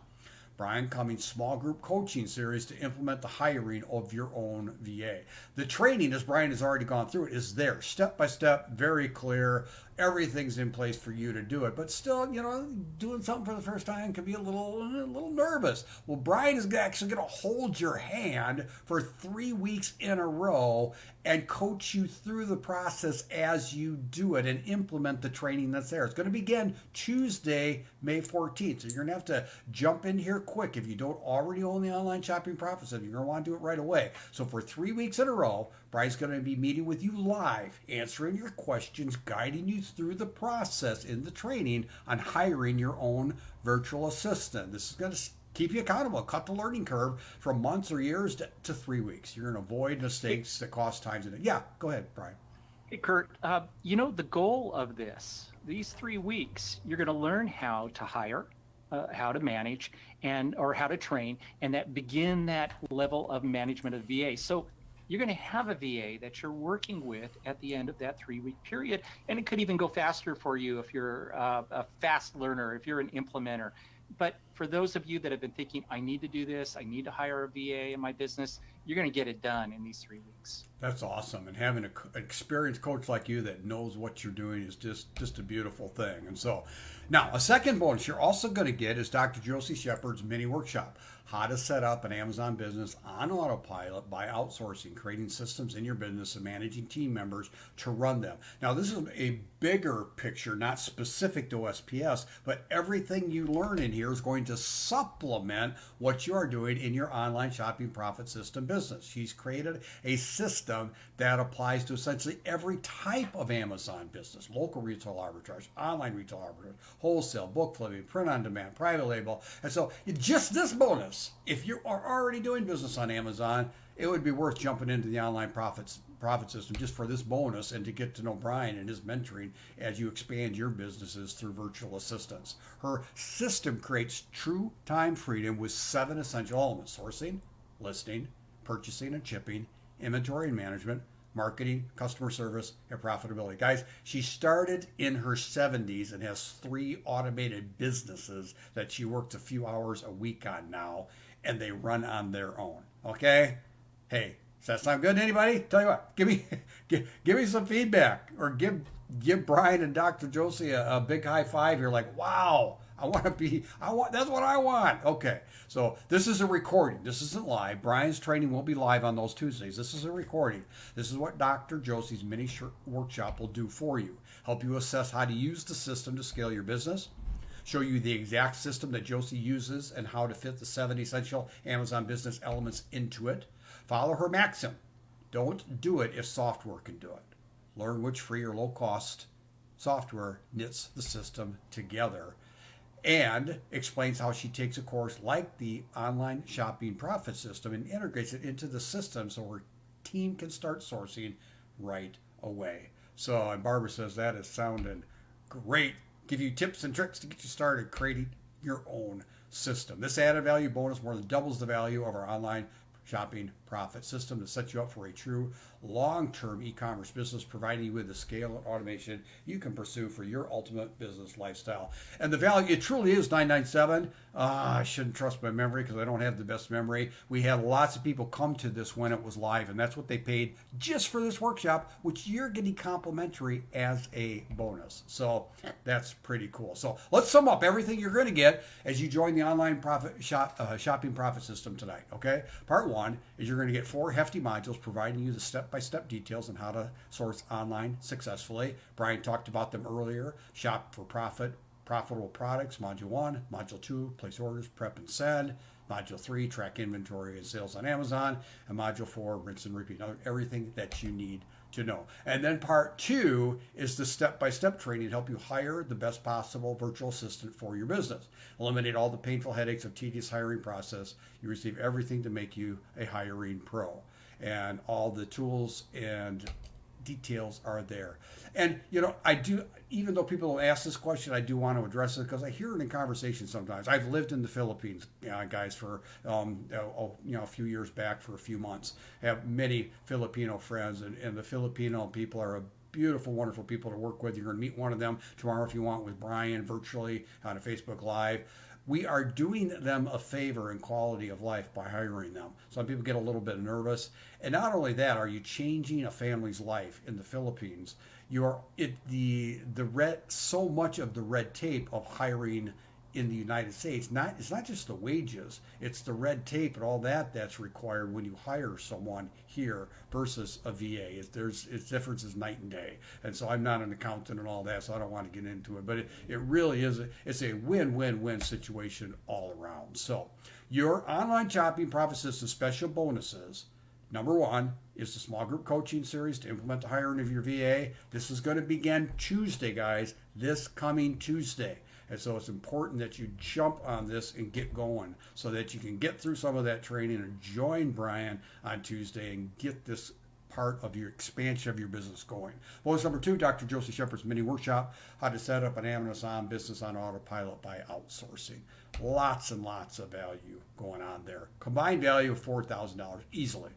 Brian Cummings small group coaching series to implement the hiring of your own VA. The training, as Brian has already gone through it, is there, step by step, very clear. Everything's in place for you to do it, but still, doing something for the first time can be a little nervous. Well, Brian is actually going to hold your hand for 3 weeks in a row and coach you through the process as you do it and implement the training that's there. It's going to begin Tuesday, May 14th. So you're going to have to jump in here quick if you don't already own the Online Shopping Profit System. You're going to want to do it right away. So for 3 weeks in a row, Brian's going to be meeting with you live, answering your questions, guiding you through the process in the training on hiring your own virtual assistant. This is going to keep you accountable, cut the learning curve from months or years to 3 weeks. You're going to avoid mistakes that cost time. Yeah, go ahead, Brian. Hey, Kurt, the goal of these 3 weeks, you're going to learn how to hire, how to manage, or how to train, and begin that level of management of VA. So you're going to have a VA that you're working with at the end of that 3-week period. And it could even go faster for you if you're a fast learner, if you're an implementer. But for those of you that have been thinking, I need to do this, I need to hire a VA in my business, you're going to get it done in these 3 weeks. That's awesome. And having an experienced coach like you that knows what you're doing is just a beautiful thing. And so now a second bonus you're also going to get is Dr. Josie Shepard's mini workshop. How to set up an Amazon business on autopilot by outsourcing, creating systems in your business and managing team members to run them. Now, this is a bigger picture, not specific to OSPS, but everything you learn in here is going to supplement what you are doing in your online shopping profit system business. She's created a system that applies to essentially every type of Amazon business: local retail arbitrage, online retail arbitrage, wholesale, book flipping, print on demand, private label. And so just this bonus, if you are already doing business on Amazon, it would be worth jumping into the online profit system just for this bonus and to get to know Brian and his mentoring as you expand your businesses through virtual assistants. Her system creates true time freedom with 7 essential elements: sourcing, listing, purchasing and shipping, inventory and management, marketing, customer service, and profitability. Guys, she started in her 70s and has 3 automated businesses that she works a few hours a week on now, and they run on their own. Okay? Hey, does that sound good to anybody? Tell you what, give me some feedback, or give Brian and Dr. Josie a big high five. You're like, wow, that's what I want. Okay, so this is a recording. This isn't live. Brian's training will be live on those Tuesdays. This is a recording. This is what Dr. Josie's mini workshop will do for you. Help you assess how to use the system to scale your business. Show you the exact system that Josie uses and how to fit the 7 essential Amazon business elements into it. Follow her maxim. Don't do it if software can do it. Learn which free or low cost software knits the system together, and explains how she takes a course like the online shopping profit system and integrates it into the system so her team can start sourcing right away. So, and Barbara says that is sounding great. Give you tips and tricks to get you started creating your own system. This added value bonus more than doubles the value of our online shopping profit system to set you up for a true long-term e-commerce business, providing you with the scale and automation you can pursue for your ultimate business lifestyle. And the value, it truly is $997. I shouldn't trust my memory because I don't have the best memory. We had lots of people come to this when it was live, and that's what they paid just for this workshop, which you're getting complimentary as a bonus. So that's pretty cool. So let's sum up everything you're going to get as you join the online shopping profit system tonight. Okay, part 1 is you're going to get 4 hefty modules providing you the step-by-step details on how to source online successfully. Brian talked about them earlier. Shop for profitable products, module 1. Module 2, place orders, prep and send. Module 3, track inventory and sales on Amazon. And module 4, rinse and repeat. Everything that you need to know. And then part 2 is the step-by-step training to help you hire the best possible virtual assistant for your business. Eliminate all the painful headaches of tedious hiring process. You receive everything to make you a hiring pro. And all the tools and details are there. And, I do, even though people don't ask this question, I do want to address it because I hear it in conversation sometimes. I've lived in the Philippines, guys, for, a few years back for a few months. I have many Filipino friends, and the Filipino people are a beautiful, wonderful people to work with. You're going to meet one of them tomorrow if you want with Brian virtually on a Facebook Live. We are doing them a favor in quality of life by hiring them. Some people get a little bit nervous. And not only that, are you changing a family's life in the Philippines? So much of the red tape of hiring in the United States, it's not just the wages, it's the red tape and all that's required when you hire someone here versus a VA. Its difference is night and day. And so I'm not an accountant and all that, so I don't want to get into it. But it really is it's a win-win-win situation all around. So your online shopping profit system special bonuses. Number 1 is the small group coaching series to implement the hiring of your VA. This is going to begin Tuesday, guys, this coming Tuesday. And so it's important that you jump on this and get going so that you can get through some of that training and join Brian on Tuesday and get this part of your expansion of your business going. Bonus number 2, Dr. Josie Shepard's mini workshop, how to set up an Amazon business on autopilot by outsourcing. Lots and lots of value going on there. Combined value of $4,000 easily.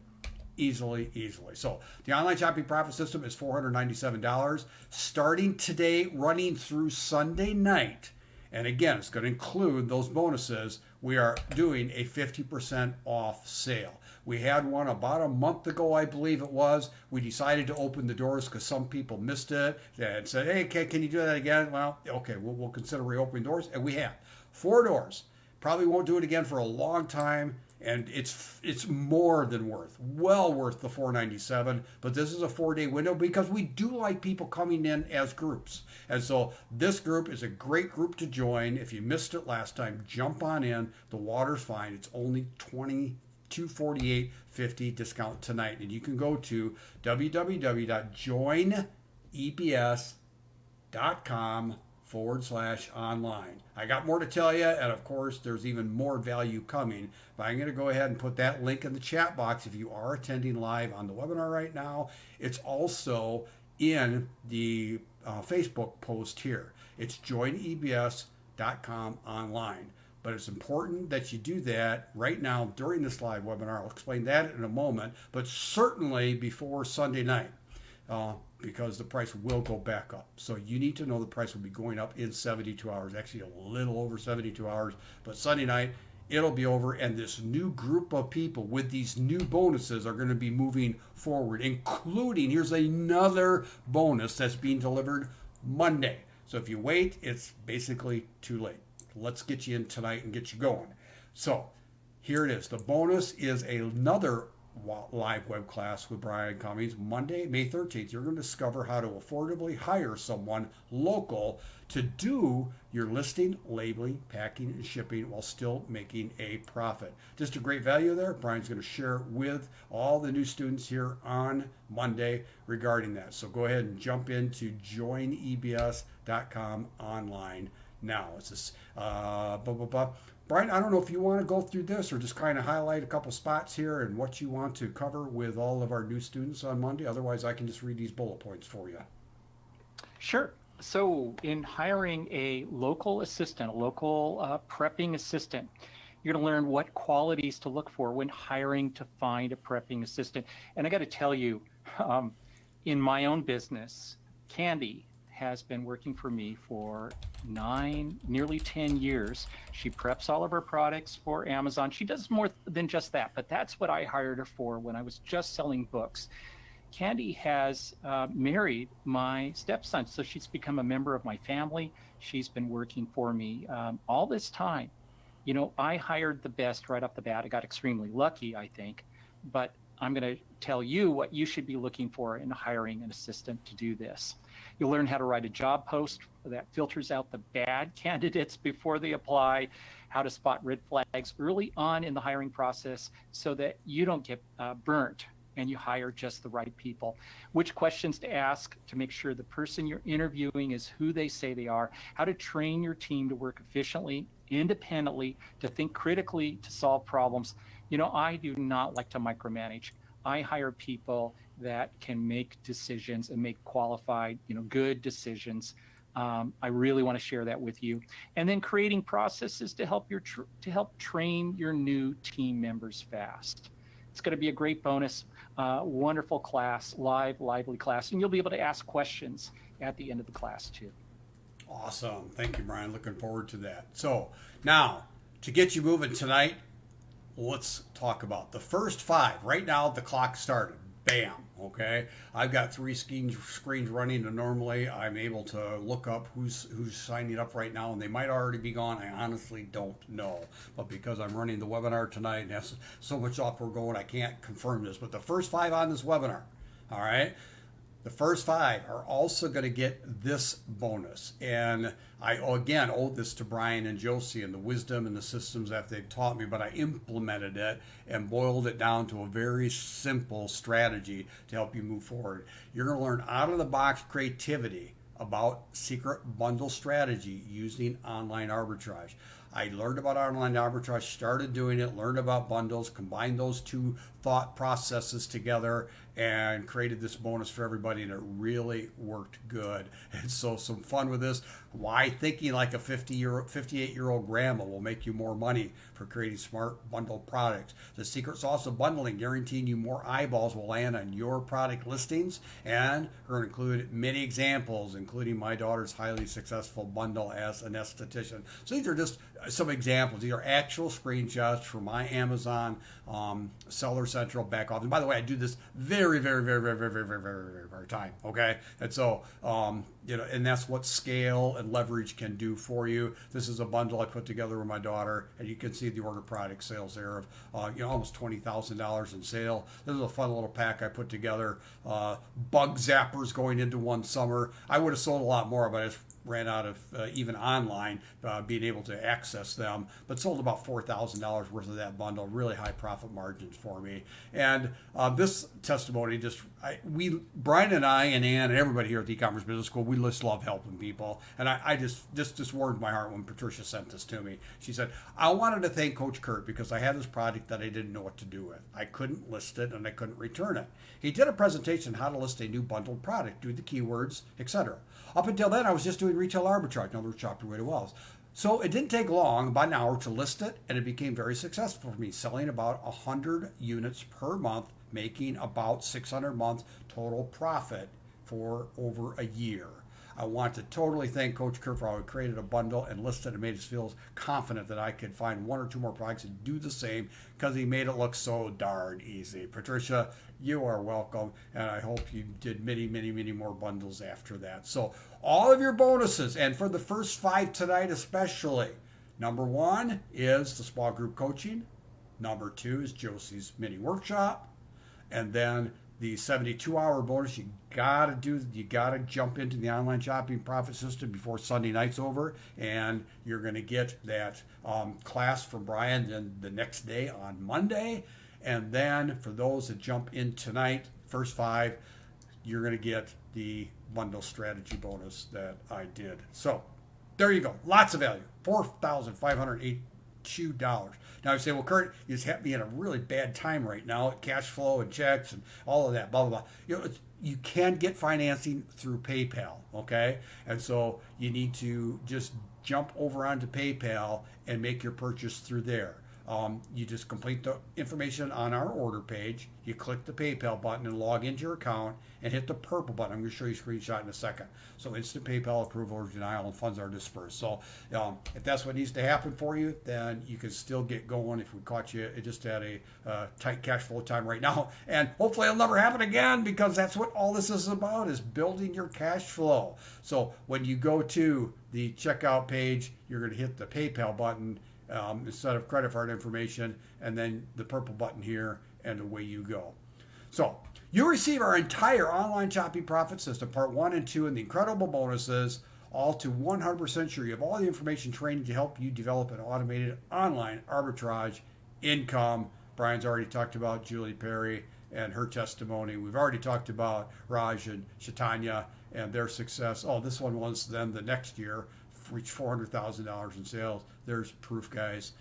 So the online shopping profit system is $497 starting today, running through Sunday night. And again, it's going to include those bonuses. We are doing a 50% off sale. We had one about a month ago, I believe it was. We decided to open the doors because some people missed it and said, hey, can you do that again? Well, okay, we'll consider reopening doors. And we have 4 doors. Probably won't do it again for a long time. And it's more than well worth the $497. But this is a 4-day window because we do like people coming in as groups. And so this group is a great group to join. If you missed it last time, jump on in. The water's fine. It's only $248.50 discount tonight. And you can go to www.joinebs.com online. I got more to tell you, and of course, there's even more value coming. But I'm going to go ahead and put that link in the chat box if you are attending live on the webinar right now. It's also in the Facebook post here. It's joinebs.com online. But it's important that you do that right now during this live webinar. I'll explain that in a moment, but certainly before Sunday night. Because the price will go back up. So you need to know the price will be going up in 72 hours, actually a little over 72 hours. But Sunday night, it'll be over, and this new group of people with these new bonuses are going to be moving forward, including, here's another bonus that's being delivered Monday. So if you wait, it's basically too late. Let's get you in tonight and get you going. So here it is. The bonus is another live web class with Brian Cummings, Monday, May 13th. You're going to discover how to affordably hire someone local to do your listing, labeling, packing, and shipping while still making a profit. Just a great value there. Brian's going to share with all the new students here on Monday regarding that. So go ahead and jump into joinebs.com online now. It's this, Brian, I don't know if you want to go through this or just kind of highlight a couple spots here and what you want to cover with all of our new students on Monday. Otherwise, I can just read these bullet points for you. Sure. So in hiring a local assistant, a local prepping assistant, you're going to learn what qualities to look for when hiring to find a prepping assistant. And I got to tell you, in my own business, Candy has been working for me for nearly 10 years. She preps all of her products for Amazon. She does more than just that, but that's what I hired her for when I was just selling books. Candy has married my stepson, so she's become a member of my family. She's been working for me all this time. You know, I hired the best right off the bat. I got extremely lucky, I think, but I'm going to tell you what you should be looking for in hiring an assistant to do this. You'll learn how to write a job post that filters out the bad candidates before they apply, how to spot red flags early on in the hiring process so that you don't get burnt and you hire just the right people, which questions to ask to make sure the person you're interviewing is who they say they are, how to train your team to work efficiently, independently, to think critically, to solve problems. You know, I do not like to micromanage. I hire people that can make decisions and make qualified, good decisions. I really want to share that with you. And then creating processes to help train your new team members fast. It's going to be a great bonus, wonderful class, lively class, and you'll be able to ask questions at the end of the class too. Awesome. Thank you, Brian. Looking forward to that. So now, to get you moving tonight, let's talk about the first 5. Right now, the clock started. Bam. Okay. I've got 3 screens running, and normally I'm able to look up who's signing up right now, and they might already be gone. I honestly don't know. But because I'm running the webinar tonight and have so much software going, I can't confirm this. But the first 5 on this webinar, all right, the first 5 are also going to get this bonus. And I, again, owe this to Brian and Josie and the wisdom and the systems that they've taught me, but I implemented it and boiled it down to a very simple strategy to help you move forward. You're going to learn out-of-the-box creativity about secret bundle strategy using online arbitrage. I learned about online arbitrage, started doing it, learned about bundles, combined those 2 thought processes together, and created this bonus for everybody, and it really worked good. And so some fun with this. Why thinking like a 58-year-old grandma will make you more money for creating smart bundle products. The secret sauce of bundling, guaranteeing you more eyeballs will land on your product listings, and we're going to include many examples, including my daughter's highly successful bundle as an esthetician. So these are just some examples. These are actual screenshots from my Amazon Seller Central back office. And by the way, I do this very time. Okay, and so and that's what scale and leverage can do for you. This is a bundle I put together with my daughter, and you can see the order product sales there of almost $20,000 in sale. This is a fun little pack I put together. Bug zappers going into one summer. I would have sold a lot more, but I just ran out of even online being able to access them, but sold about $4,000 worth of that bundle. Really high profit margins for me. And this testimony Brian and I and Ann and everybody here at the e-commerce business school, we just love helping people. And I just warmed my heart when Patricia sent this to me. She said, I wanted to thank Coach Kurt because I had this project that I didn't know what to do with. I couldn't list it and I couldn't return it. He did a presentation on how to list a new bundled product, do the keywords, etc. Up until then, I was just doing retail arbitrage. In other words, shop your way to wealth. So it didn't take long, about an hour, to list it, and it became very successful for me, selling about 100 units per month, making about $600 a month total profit for over a year. I want to totally thank Coach Kurt for how he created a bundle and listed and made us feel confident that I could find one or two more products and do the same, because he made it look so darn easy. Patricia, you are welcome, and I hope you did many, many, many more bundles after that. So all of your bonuses, and for the first 5 tonight especially, number 1 is the small group coaching, number 2 is Josie's mini workshop, and then the 72-hour bonus. You gotta jump into the online shopping profit system before Sunday night's over, and you're gonna get that class from Brian then the next day on Monday. And then for those that jump in tonight, first 5, you're gonna get the bundle strategy bonus that I did. So there you go, lots of value, $4,582. Now you say, well, Kurt, you just hit me in a really bad time right now, cash flow and checks and all of that, blah, blah, blah. You can get financing through PayPal, okay? And so you need to just jump over onto PayPal and make your purchase through there. You just complete the information on our order page. You click the PayPal button and log into your account and hit the purple button. I'm going to show you a screenshot in a second. So instant PayPal approval or denial and funds are dispersed. So if that's what needs to happen for you, then you can still get going. If we caught you just at a tight cash flow time right now, and hopefully it'll never happen again, because that's what all this is about, is building your cash flow. So when you go to the checkout page, you're going to hit the PayPal button instead of credit card information, and then the purple button here, and away you go. So you receive our entire online shopping profit system, part 1 and 2, and the incredible bonuses, all to 100% sure you have all the information training to help you develop an automated online arbitrage income. Brian's already talked about Julie Perry and her testimony. We've already talked about Raj and Chaitanya and their success. Oh, this one was then the next year, reached $400,000 in sales. There's proof, guys.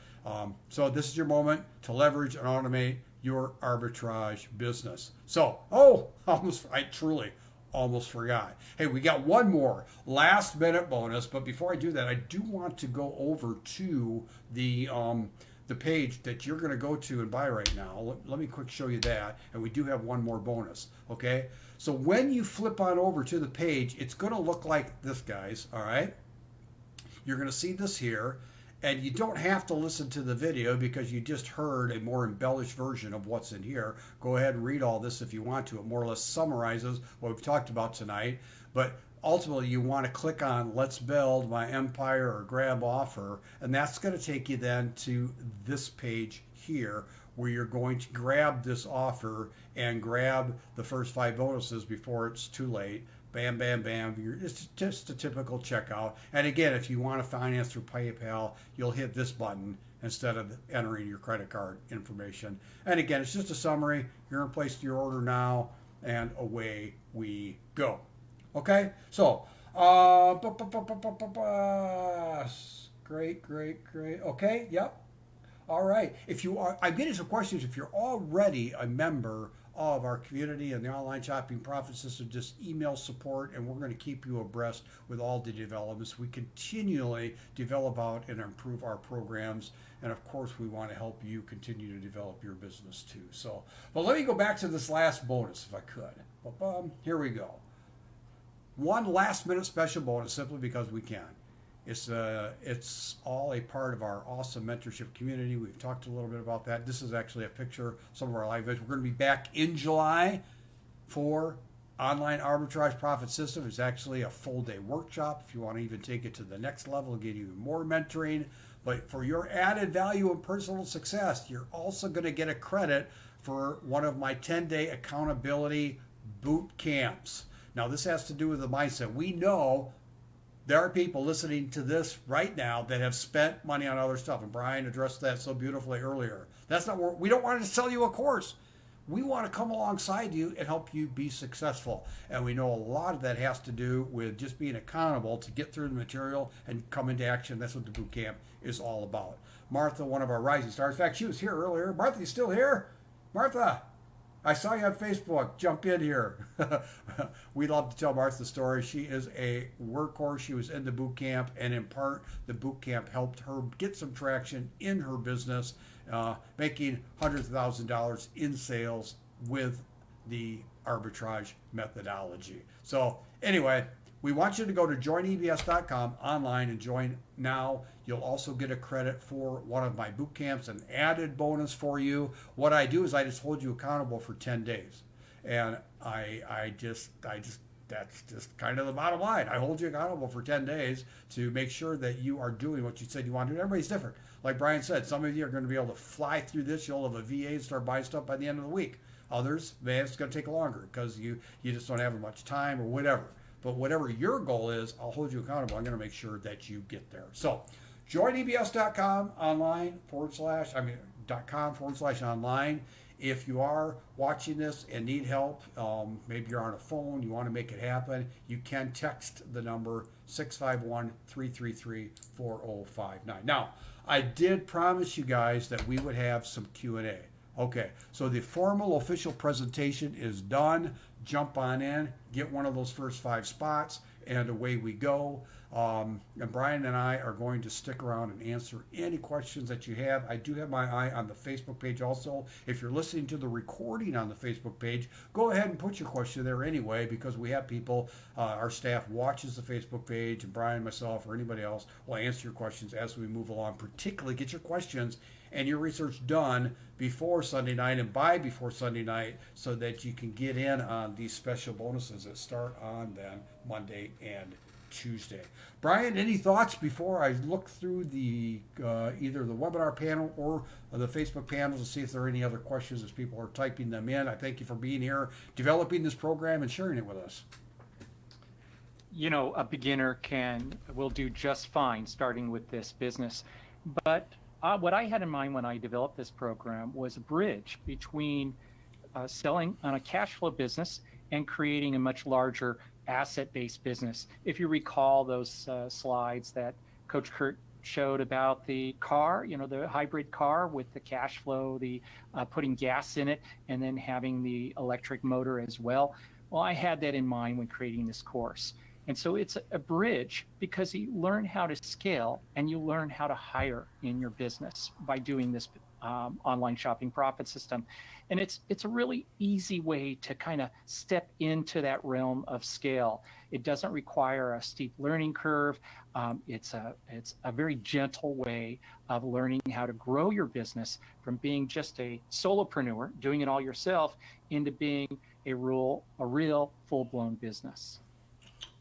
So this is your moment to leverage and automate your arbitrage business. So, I truly almost forgot. Hey, we got one more last minute bonus, but before I do that, I do want to go over to the page that you're going to go to and buy right now. Let me quick show you that, and we do have one more bonus. Okay, so when you flip on over to the page, it's going to look like this, guys. All right. You're going to see this here, and you don't have to listen to the video because you just heard a more embellished version of what's in here. Go ahead and read all this if you want to. It more or less summarizes what we've talked about tonight. But ultimately, you want to click on Let's Build My Empire or Grab Offer, and that's going to take you then to this page here, where you're going to grab this offer and grab the first 5 bonuses before it's too late. Bam, bam, bam. It's just a typical checkout. And again, if you want to finance through PayPal, you'll hit this button instead of entering your credit card information. And again, it's just a summary. You're going to place your order now, and away we go. Okay? So, great. Okay, yep. All right. I'm getting some questions. If you're already a member of our community and the online shopping profit system, just email support, and we're going to keep you abreast with all the developments. We continually develop out and improve our programs, and of course we want to help you continue to develop your business too. So, but let me go back to this last bonus if I could. Here we go. One last minute special bonus, simply because we can. It's all a part of our awesome mentorship community. We've talked a little bit about that. This is actually a picture of some of our live events. We're going to be back in July for Online Arbitrage Profit System. It's actually a full day workshop. If you want to even take it to the next level and get even more mentoring. But for your added value and personal success, you're also going to get a credit for one of my 10-day accountability boot camps. Now, this has to do with the mindset. We know there are people listening to this right now that have spent money on other stuff, and Brian addressed that so beautifully earlier. That's not what we don't want to sell you a course. We want to come alongside you and help you be successful. And we know a lot of that has to do with just being accountable to get through the material and come into action. That's what the boot camp is all about. Martha, one of our rising stars. In fact, she was here earlier. Martha, you still here? Martha, I saw you on Facebook. Jump in here. We love to tell Martha's story. She is a workhorse. She was in the boot camp, and in part, the boot camp helped her get some traction in her business, making hundreds of thousands of dollars in sales with the arbitrage methodology. So anyway, we want you to go to joinebs.com online and join now. You'll also get a credit for one of my boot camps, an added bonus for you. What I do is I just hold you accountable for 10 days. And I just that's just kind of the bottom line. I hold you accountable for 10 days to make sure that you are doing what you said you want to do. Everybody's different. Like Brian said, some of you are going to be able to fly through this. You'll have a VA and start buying stuff by the end of the week. Others, man, it's going to take longer because you just don't have as much time or whatever. But whatever your goal is, I'll hold you accountable. I'm going to make sure that you get there. So joinebs.com online .com/online. If you are watching this and need help, maybe you're on a phone, you want to make it happen, you can text the number 651-333-4059. Now, I did promise you guys that we would have some Q&A. Okay, so the formal official presentation is done. Jump on in, get one of those first 5 spots, and away we go. And Brian and I are going to stick around and answer any questions that you have. I do have my eye on the Facebook page also. If you're listening to the recording on the Facebook page, go ahead and put your question there anyway, because we have people, our staff watches the Facebook page, and Brian, myself, or anybody else will answer your questions as we move along. Particularly, get your questions and your research done before Sunday night and by before Sunday night so that you can get in on these special bonuses that start on then Monday and Tuesday. Brian, any thoughts before I look through the either the webinar panel or the Facebook panels to see if there are any other questions as people are typing them in? I thank you for being here, developing this program, and sharing it with us. You know, a beginner will do just fine starting with this business, but what I had in mind when I developed this program was a bridge between selling on a cash flow business and creating a much larger asset-based business. If you recall those slides that Coach Kurt showed about the car, you know, the hybrid car with the cash flow, the putting gas in it, and then having the electric motor as well. Well, I had that in mind when creating this course. And so it's a bridge because you learn how to scale and you learn how to hire in your business by doing this online shopping profit system. And it's a really easy way to kind of step into that realm of scale. It doesn't require a steep learning curve. It's a very gentle way of learning how to grow your business from being just a solopreneur, doing it all yourself, into being a real full-blown business.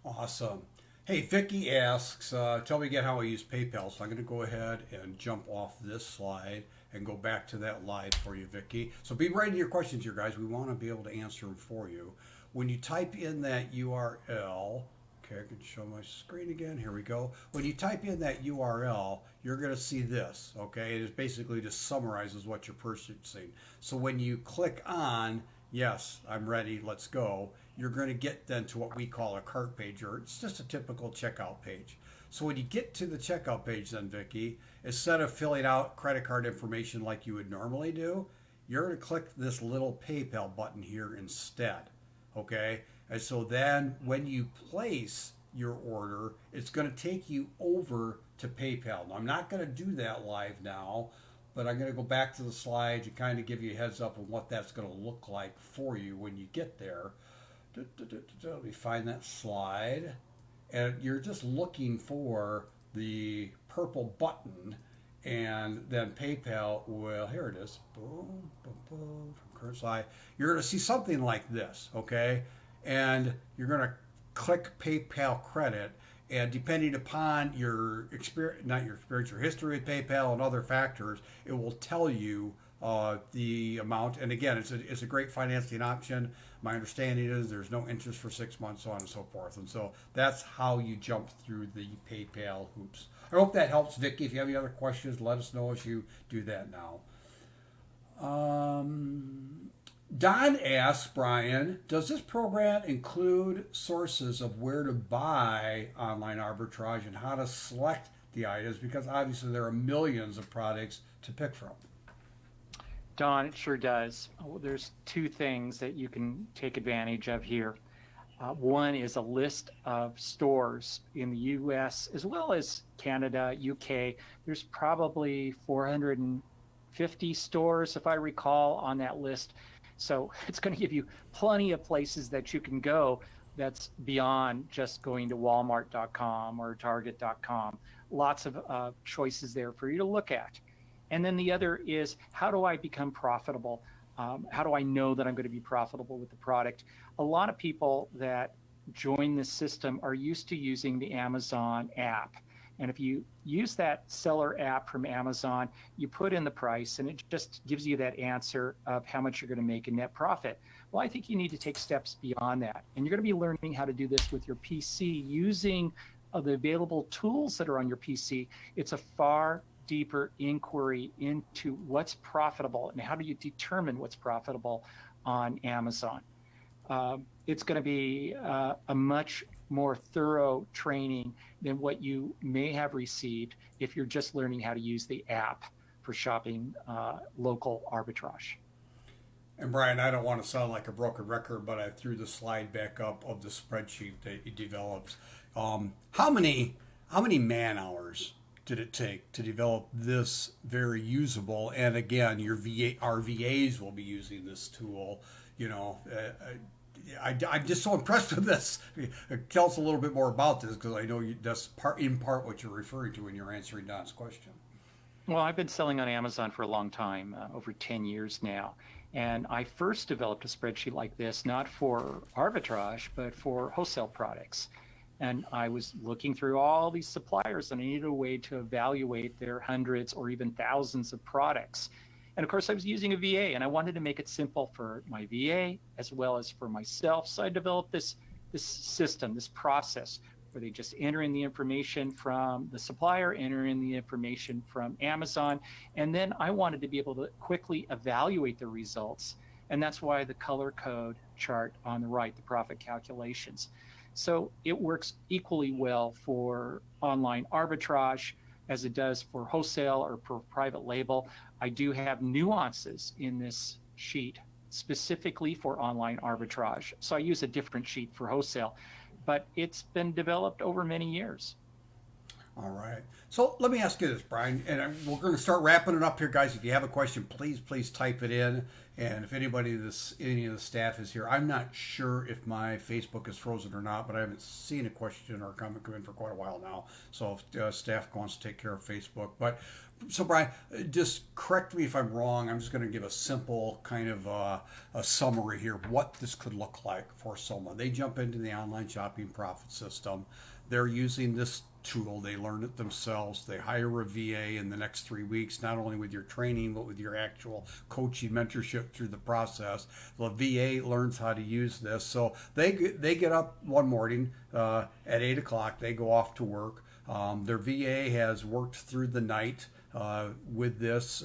Awesome. Hey, Vicky asks, tell me again how I use PayPal. So I'm going to go ahead and jump off this slide and go back to that live for you, Vicky. So be writing your questions here, guys. We want to be able to answer them for you. When you type in that URL, okay, I can show my screen again. Here we go. When you type in that URL, you're going to see this, okay? It basically just summarizes what you're purchasing. So when you click on, yes, I'm ready, let's go, you're going to get then to what we call a cart page, or it's just a typical checkout page. So when you get to the checkout page then, Vicky, instead of filling out credit card information like you would normally do, you're going to click this little PayPal button here instead, okay? And so then when you place your order, it's going to take you over to PayPal. Now, I'm not going to do that live now, but I'm going to go back to the slides and kind of give you a heads up on what that's going to look like for you when you get there. Let me find that slide. And you're just looking for the purple button, and then PayPal will, here it is, boom, boom, boom, from current slide. You're going to see something like this, okay? And you're going to click PayPal credit, and depending upon your experience, not your experience, your history with PayPal and other factors, it will tell you the amount. And again, it's a great financing option. My understanding is there's no interest for 6 months, so on and so forth. And so that's how you jump through the PayPal hoops. I hope that helps, Vicki. If you have any other questions, let us know as you do that now. Don asks, Brian, does this program include sources of where to buy online arbitrage and how to select the items? Because obviously there are millions of products to pick from. Don, it sure does. There's two things that you can take advantage of here. One is a list of stores in the US as well as Canada, UK. There's probably 450 stores, if I recall, on that list. So it's going to give you plenty of places that you can go that's beyond just going to walmart.com or target.com. Lots of choices there for you to look at. And then the other is, how do I become profitable? How do I know that I'm going to be profitable with the product? A lot of people that join this system are used to using the Amazon app. And if you use that seller app from Amazon, you put in the price and it just gives you that answer of how much you're going to make in net profit. Well, I think you need to take steps beyond that. And you're going to be learning how to do this with your PC using the available tools that are on your PC. It's a far deeper inquiry into what's profitable and how do you determine what's profitable on Amazon. It's going to be a much more thorough training than what you may have received if you're just learning how to use the app for shopping local arbitrage. And Brian, I don't want to sound like a broken record, but I threw the slide back up of the spreadsheet that you developed. How many man hours did it take to develop this very usable? And again, our VAs will be using this tool. I'm just so impressed with this. Tell us a little bit more about this, because I know that's in part what you're referring to when you're answering Don's question. Well, I've been selling on Amazon for a long time, over 10 years now. And I first developed a spreadsheet like this, not for arbitrage, but for wholesale products. And I was looking through all these suppliers and I needed a way to evaluate their hundreds or even thousands of products. And of course, I was using a VA and I wanted to make it simple for my VA as well as for myself. So I developed this system, this process where they just enter in the information from the supplier, enter in the information from Amazon. And then I wanted to be able to quickly evaluate the results. And that's why the color code chart on the right, the profit calculations. So it works equally well for online arbitrage as it does for wholesale or for private label. I do have nuances in this sheet specifically for online arbitrage. So I use a different sheet for wholesale, but it's been developed over many years. All right. So let me ask you this, Brian, and we're going to start wrapping it up here, guys. If you have a question, please type it in. And if any of the staff is here, I'm not sure if my Facebook is frozen or not, but I haven't seen a question or comment come in for quite a while now. So if staff wants to take care of Facebook, so Brian, just correct me if I'm wrong. I'm just going to give a simple kind of a summary here of what this could look like for someone. They jump into the online shopping profit system. They're using this tool. They learn it themselves. They hire a VA in the next 3 weeks, not only with your training, but with your actual coaching, mentorship through the process. The VA learns how to use this. So they get up one morning at 8 o'clock. They go off to work. Their VA has worked through the night with this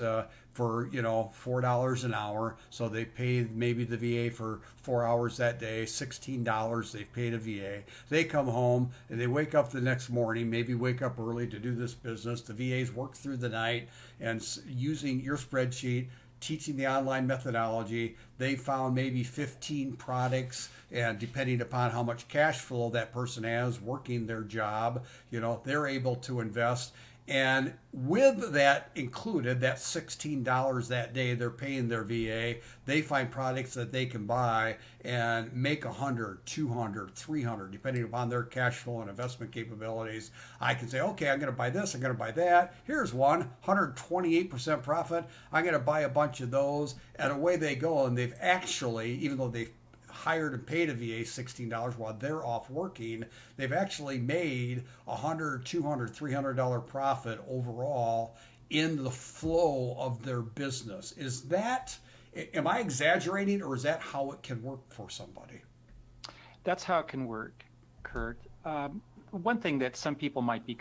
for $4 an hour. So they paid maybe the VA for 4 hours that day, $16 they've paid a VA. They come home and they wake up the next morning, maybe wake up early to do this business. The VA's worked through the night and using your spreadsheet, teaching the online methodology, they found maybe 15 products, and depending upon how much cash flow that person has working their job, they're able to invest. And with that included, that $16 that day they're paying their VA, they find products that they can buy and make 100, 200, 300, depending upon their cash flow and investment capabilities. I can say, okay, I'm going to buy this, I'm going to buy that. Here's one, 128% profit. I'm going to buy a bunch of those. And away they go. And they've actually, even though they've hired and paid a VA $16 while they're off working, they've actually made $100, $200, $300 profit overall in the flow of their business. Is that, am I exaggerating, or is that how it can work for somebody? That's how it can work, Kurt. One thing that some people might be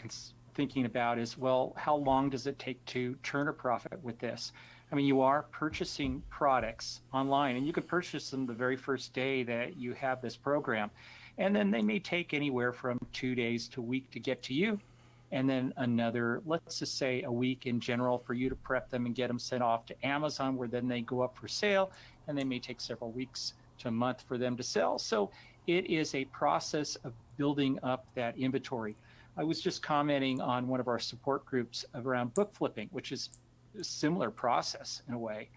thinking about is, well, how long does it take to turn a profit with this? I mean, you are purchasing products online, and you can purchase them the very first day that you have this program. And then they may take anywhere from 2 days to a week to get to you. And then another, let's just say a week in general for you to prep them and get them sent off to Amazon, where then they go up for sale. And they may take several weeks to a month for them to sell. So it is a process of building up that inventory. I was just commenting on one of our support groups around book flipping, which is a similar process in a way,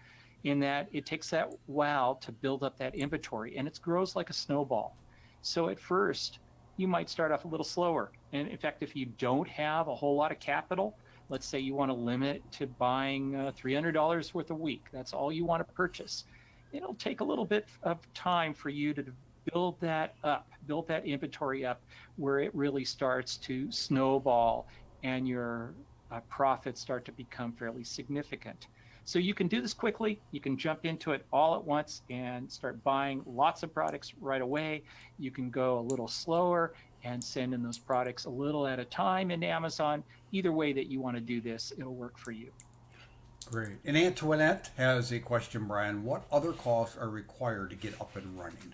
in that it takes that while to build up that inventory, and it grows like a snowball. So at first, you might start off a little slower. And in fact, if you don't have a whole lot of capital, let's say you want to limit it to buying $300 worth a week, that's all you want to purchase. It'll take a little bit of time for you to build that up, build that inventory up, where it really starts to snowball and your profits start to become fairly significant. So you can do this quickly. You can jump into it all at once and start buying lots of products right away. You can go a little slower and send in those products a little at a time in Amazon. Either way that you want to do this, it'll work for you. Great. And Antoinette has a question, Brian. What other costs are required to get up and running?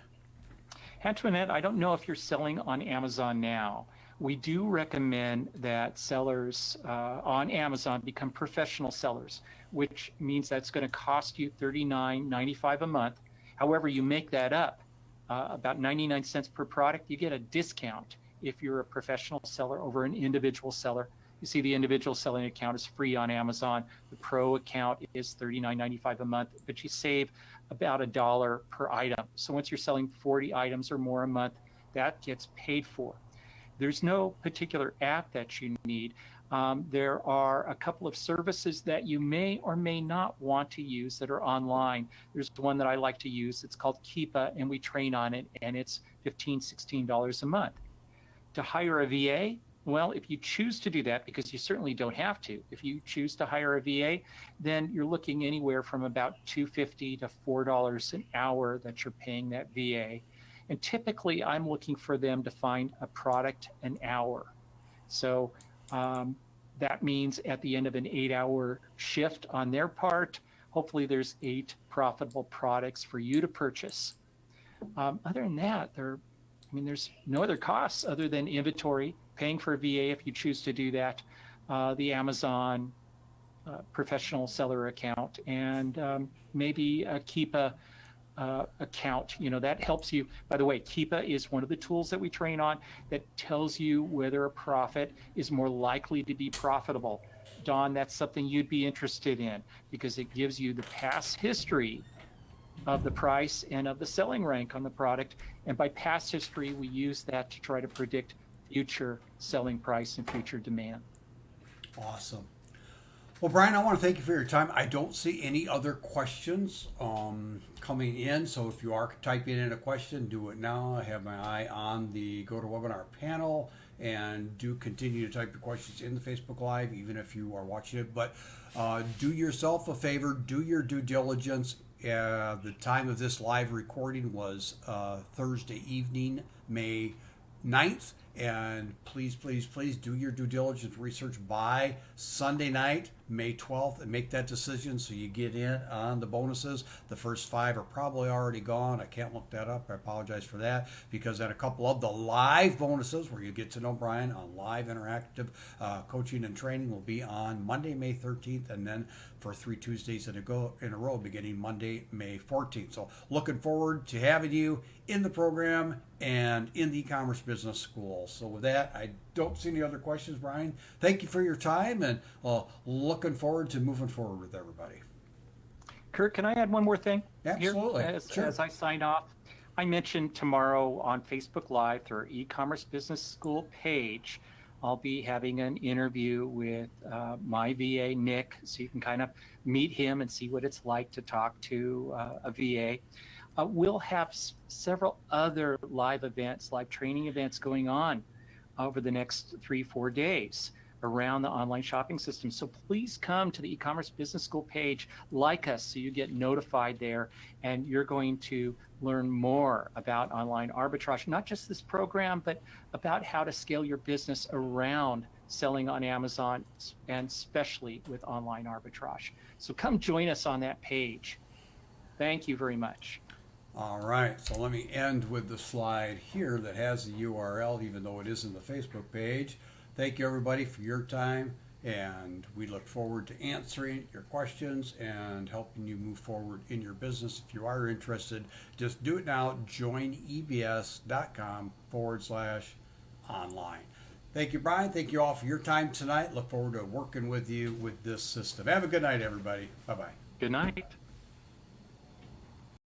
Antoinette, I don't know if you're selling on Amazon now. We do recommend that sellers on Amazon become professional sellers, which means that's going to cost you $39.95 a month. However, you make that up, about 99 cents per product. You get a discount if you're a professional seller over an individual seller. You see, the individual selling account is free on Amazon. The pro account is $39.95 a month, but you save about $1 per item. So once you're selling 40 items or more a month, that gets paid for. There's no particular app that you need. There are a couple of services that you may or may not want to use that are online. There's one that I like to use. It's called Keepa, and we train on it, and it's $15, $16 a month. To hire a VA, well, if you choose to do that, because you certainly don't have to, if you choose to hire a VA, then you're looking anywhere from about $2.50 to $4 an hour that you're paying that VA. And typically, I'm looking for them to find a product an hour. So that means at the end of an 8-hour shift on their part, hopefully there's 8 profitable products for you to purchase. Other than that, there's no other costs other than inventory, paying for a VA if you choose to do that, the Amazon professional seller account, and maybe keep a account. That helps you. By the way, Keepa is one of the tools that we train on that tells you whether a profit is more likely to be profitable. Don, that's something you'd be interested in, because it gives you the past history of the price and of the selling rank on the product. And by past history, we use that to try to predict future selling price and future demand. Awesome. Well, Brian, I want to thank you for your time. I don't see any other questions coming in. So if you are typing in a question, do it now. I have my eye on the GoToWebinar panel, and do continue to type your questions in the Facebook Live, even if you are watching it. But do yourself a favor, do your due diligence. The time of this live recording was Thursday evening, May 9th. And please, please, please do your due diligence research by Sunday night, May 12th, and make that decision so you get in on the bonuses. The first 5 are probably already gone. I can't look that up. I apologize for that, because then a couple of the live bonuses where you get to know Brian on live interactive coaching and training will be on Monday, May 13th, and then for 3 Tuesdays in a row beginning Monday, May 14th. So looking forward to having you in the program and in the e-commerce business school. So with that, I don't see any other questions, Brian. Thank you for your time, and looking forward to moving forward with everybody. Kurt, can I add one more thing? Absolutely. Here, Sure. as I sign off? I mentioned tomorrow on Facebook Live through our e-commerce business school page, I'll be having an interview with my VA, Nick, so you can kind of meet him and see what it's like to talk to a VA. We'll have several other live events, live training events going on over the next 3-4 days. around the online shopping system. So please come to the e-commerce business school page, like us, so you get notified there, and you're going to learn more about online arbitrage, not just this program, but about how to scale your business around selling on Amazon, and especially with online arbitrage. So come join us on that page. Thank you very much. All right, so let me end with the slide here that has the URL, even though it isn't the Facebook page. Thank you, everybody, for your time, and we look forward to answering your questions and helping you move forward in your business. If you are interested, just do it now. joinebs.com/online. Thank you, Brian. Thank you all for your time tonight. Look forward to working with you with this system. Have a good night, everybody. Bye-bye. Good night.